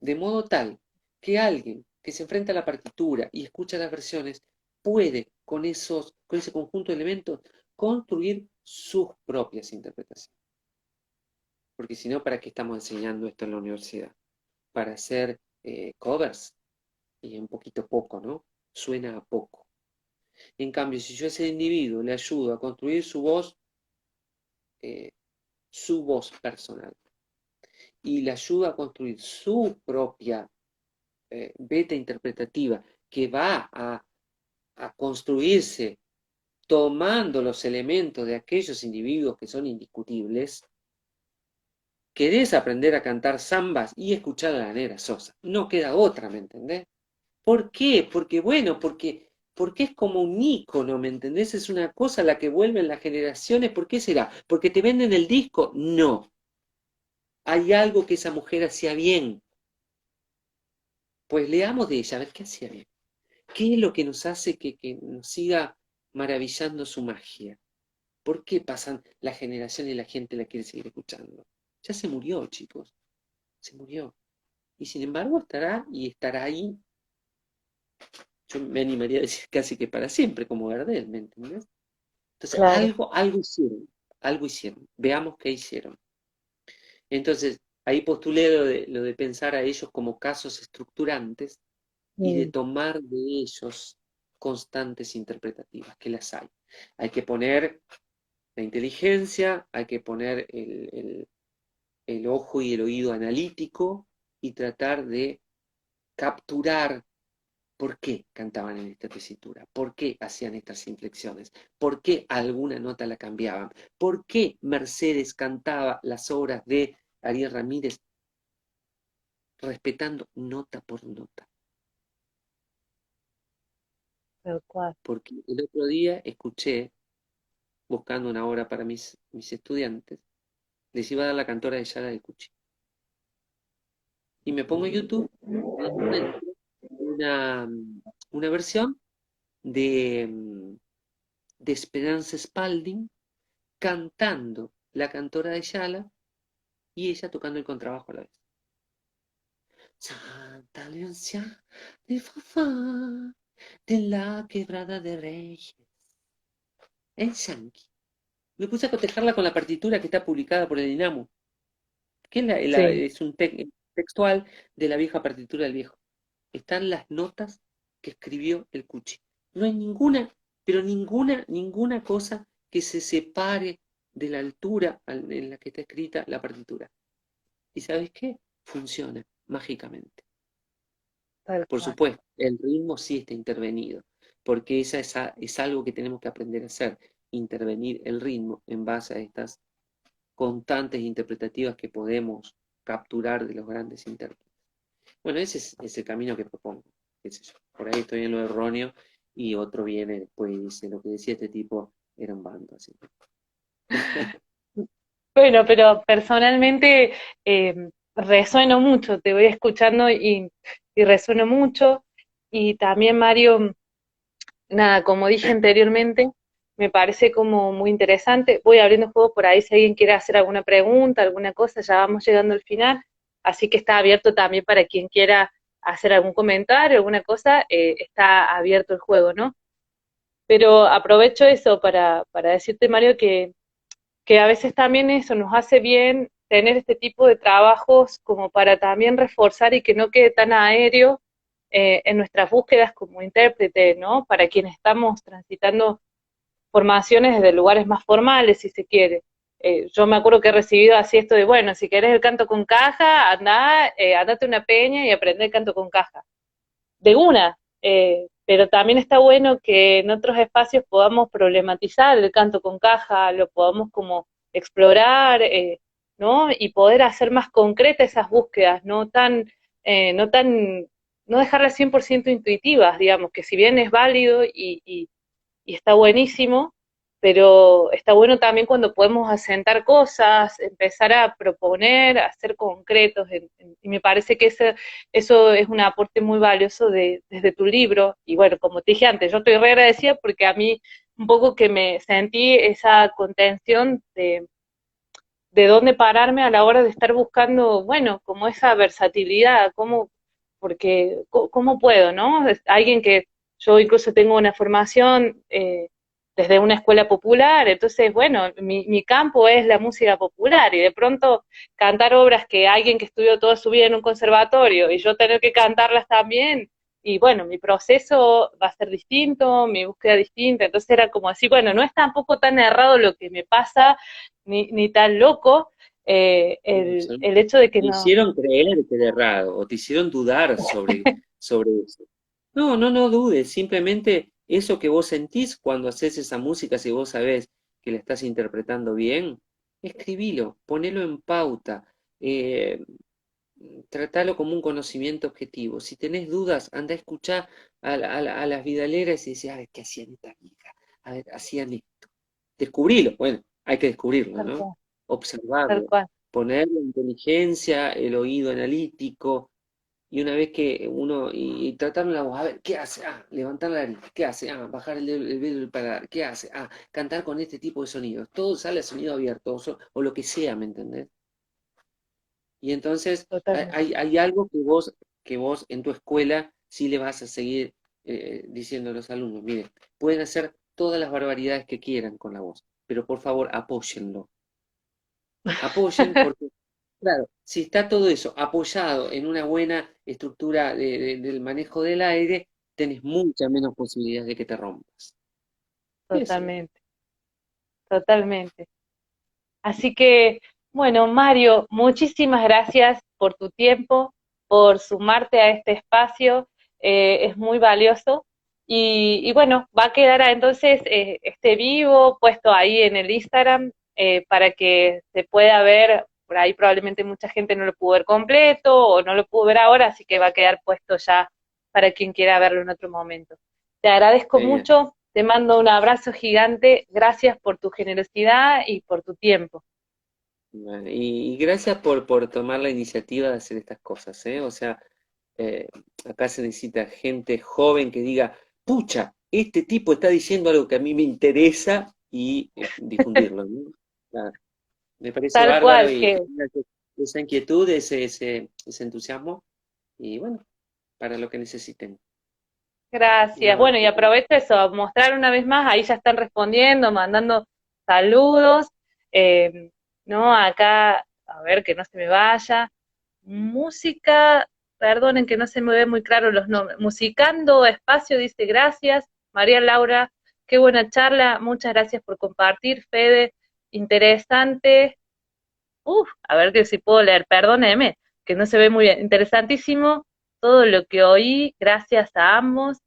de modo tal que alguien que se enfrenta a la partitura y escucha las versiones puede con ese conjunto de elementos construir sus propias interpretaciones. Porque si no, ¿para qué estamos enseñando esto en la universidad? Para hacer covers y un poquito poco, ¿no? Suena a poco. En cambio, si yo a ese individuo le ayudo a construir eh, su voz personal y le ayudo a construir su propia beta interpretativa que va a construirse tomando los elementos de aquellos individuos que son indiscutibles, querés aprender a cantar zambas y escuchar a la Negra Sosa. No queda otra, ¿me entendés? ¿Por qué? Porque, bueno, porque es como un ícono, ¿me entendés? Es una cosa a la que vuelven las generaciones. ¿Por qué será? ¿Porque te venden el disco? No. Hay algo que esa mujer hacía bien. Pues leamos de ella, a ver qué hacía bien. ¿Qué es lo que nos hace que nos siga maravillando su magia? ¿Por qué pasan la generación y la gente la quiere seguir escuchando? Ya se murió, chicos, se murió. Y sin embargo estará y estará ahí, yo me animaría a decir casi que para siempre, como Gardel, ¿me entendés? Entonces, Claro. algo hicieron. Veamos qué hicieron. Entonces, ahí postulé lo de pensar a ellos como casos estructurantes y de Mm, tomar de ellos constantes interpretativas, que las hay. Hay que poner la inteligencia, hay que poner el ojo y el oído analítico y tratar de capturar por qué cantaban en esta tesitura, por qué hacían estas inflexiones, por qué alguna nota la cambiaban, por qué Mercedes cantaba las obras de Ariel Ramírez respetando nota por nota. tal cual. Porque el otro día escuché buscando una obra para mis estudiantes, les iba a dar la cantora de Yala de Cuchi. Y me pongo en YouTube y encuentro una, una versión de, de Esperanza Spalding cantando la cantora de Yala y ella tocando el contrabajo a la vez. Santa Leoncia de Fafá, de la quebrada de Reyes, en Yankee. Me puse a cotejarla con la partitura que está publicada por el Dinamo, que Sí. es un textual de la vieja partitura del viejo. Están las notas que escribió el Cuchi. No hay ninguna, pero ninguna cosa que se separe de la altura en la que está escrita la partitura. ¿Y sabes qué? Funciona mágicamente. Tal Por cual. supuesto, el ritmo sí está intervenido, porque es algo que tenemos que aprender a hacer, intervenir el ritmo en base a estas constantes interpretativas que podemos capturar de los grandes intérpretes. Bueno, ese es el camino que propongo, qué sé yo. Por ahí estoy en lo erróneo y otro viene después y dice, lo que decía este tipo era un bando, así. Bueno, pero personalmente resueno mucho, te voy escuchando y resueno mucho. Y también, Mario, nada, como dije anteriormente, me parece como muy interesante. Voy abriendo juego por ahí si alguien quiere hacer alguna pregunta, alguna cosa, ya vamos llegando al final. Así que está abierto también para quien quiera hacer algún comentario, alguna cosa, está abierto el juego, ¿no? Pero aprovecho eso para decirte, Mario, que a veces también eso nos hace bien tener este tipo de trabajos como para también reforzar y que no quede tan aéreo en nuestras búsquedas como intérprete, ¿no? Para quienes estamos transitando formaciones desde lugares más formales, si se quiere. Yo me acuerdo que he recibido así esto de, bueno, si querés el canto con caja, andate a una peña y aprende el canto con caja de una, pero también está bueno que en otros espacios podamos problematizar el canto con caja, lo podamos como explorar, ¿no? Y poder hacer más concretas esas búsquedas, no tan, no dejarlas 100% intuitivas, digamos, que si bien es válido y está buenísimo, pero está bueno también cuando podemos asentar cosas, empezar a proponer, a ser concretos, y me parece que eso es un aporte muy valioso desde tu libro, y bueno, como te dije antes, yo estoy re agradecida porque a mí un poco que me sentí esa contención de dónde pararme a la hora de estar buscando, bueno, como esa versatilidad, porque, ¿cómo puedo, no? Alguien que yo incluso tengo una formación desde una escuela popular, entonces, bueno, mi campo es la música popular y de pronto cantar obras que alguien que estudió toda su vida en un conservatorio y yo tener que cantarlas también, y bueno, mi proceso va a ser distinto, mi búsqueda distinta, entonces era como así, bueno, no es tampoco tan errado lo que me pasa, ni tan loco, el hecho de que Te no. hicieron creer que era errado o te hicieron dudar sobre eso. No, no dudes, simplemente eso que vos sentís cuando haces esa música, si vos sabés que la estás interpretando bien, escribilo, ponelo en pauta, eh, tratalo como un conocimiento objetivo. Si tenés dudas, anda a escuchar a las vidaleras y decís, a ver, ¿qué hacían estas viejas? A ver, hacían esto. Descubrilo, bueno, hay que descubrirlo, Tal ¿no? cual, tal Observarlo, cual, poner la inteligencia, el oído analítico, y una vez que y tratar la voz, a ver, ¿qué hace? Ah, levantar la nariz, ¿qué hace? Ah, bajar el velo del paladar, ¿qué hace? Ah, cantar con este tipo de sonidos, todo sale a sonido abierto, o lo que sea, ¿me entendés? Y entonces totalmente. hay algo que vos en tu escuela sí le vas a seguir diciendo a los alumnos, miren, pueden hacer todas las barbaridades que quieran con la voz, pero por favor apóyenlo. Apoyen porque, claro, si está todo eso apoyado en una buena estructura del manejo del aire, tenés muchas menos posibilidades de que te rompas. Eso. Totalmente, totalmente. Así que, bueno, Mario, muchísimas gracias por tu tiempo, por sumarte a este espacio, es muy valioso. Y bueno, va a quedar entonces este vivo puesto ahí en el Instagram para que se pueda ver, por ahí probablemente mucha gente no lo pudo ver completo o no lo pudo ver ahora, así que va a quedar puesto ya para quien quiera verlo en otro momento. Te agradezco Genial. mucho. te mando un abrazo gigante, gracias por tu generosidad y por tu tiempo. Bueno, y gracias por tomar la iniciativa de hacer estas cosas, ¿eh? O sea, eh, acá se necesita gente joven que diga, pucha, este tipo está diciendo algo que a mí me interesa y difundirlo, ¿no? Nada, me parece Tal bárbaro cual, y que que tengas esa inquietud, ese entusiasmo y bueno, para lo que necesiten. Un gracias. Bueno, y abrazo. aprovecho eso, mostrar una vez más, ahí ya están respondiendo, mandando saludos. eh, ¿No? Acá, a ver que no se me vaya. Música, perdonen que no se me ve muy claro los nombres. Musicando Espacio dice gracias. María Laura, qué buena charla, muchas gracias por compartir, Fede, interesante. A ver que si puedo leer, perdóneme, que no se ve muy bien. Interesantísimo todo lo que oí, gracias a ambos.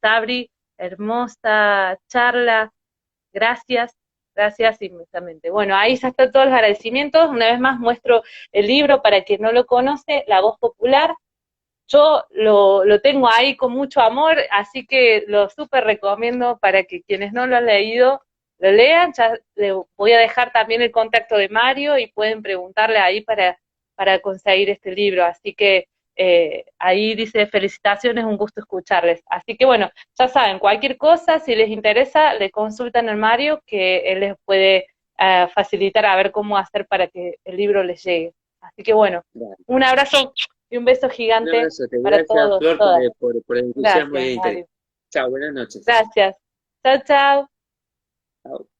Sabri, hermosa charla, gracias, gracias inmensamente. Bueno, ahí ya están todos los agradecimientos. Una vez más muestro el libro para quien no lo conoce, La Voz Popular. Yo lo tengo ahí con mucho amor, así que lo súper recomiendo para que quienes no lo han leído lo lean. Ya le voy a dejar también el contacto de Mario y pueden preguntarle ahí para conseguir este libro. Así que ahí dice felicitaciones, un gusto escucharles. Así que bueno, ya saben, cualquier cosa, si les interesa, le consultan al Mario, que él les puede facilitar a ver cómo hacer para que el libro les llegue. Así que bueno, Dale. un abrazo y un beso Un gigante abrazote. para Gracias, todos, Flor, todas. por el entusiasmo y Gracias, el interés. Mario. Chao, buenas noches. Gracias. Chao, chao. Chao.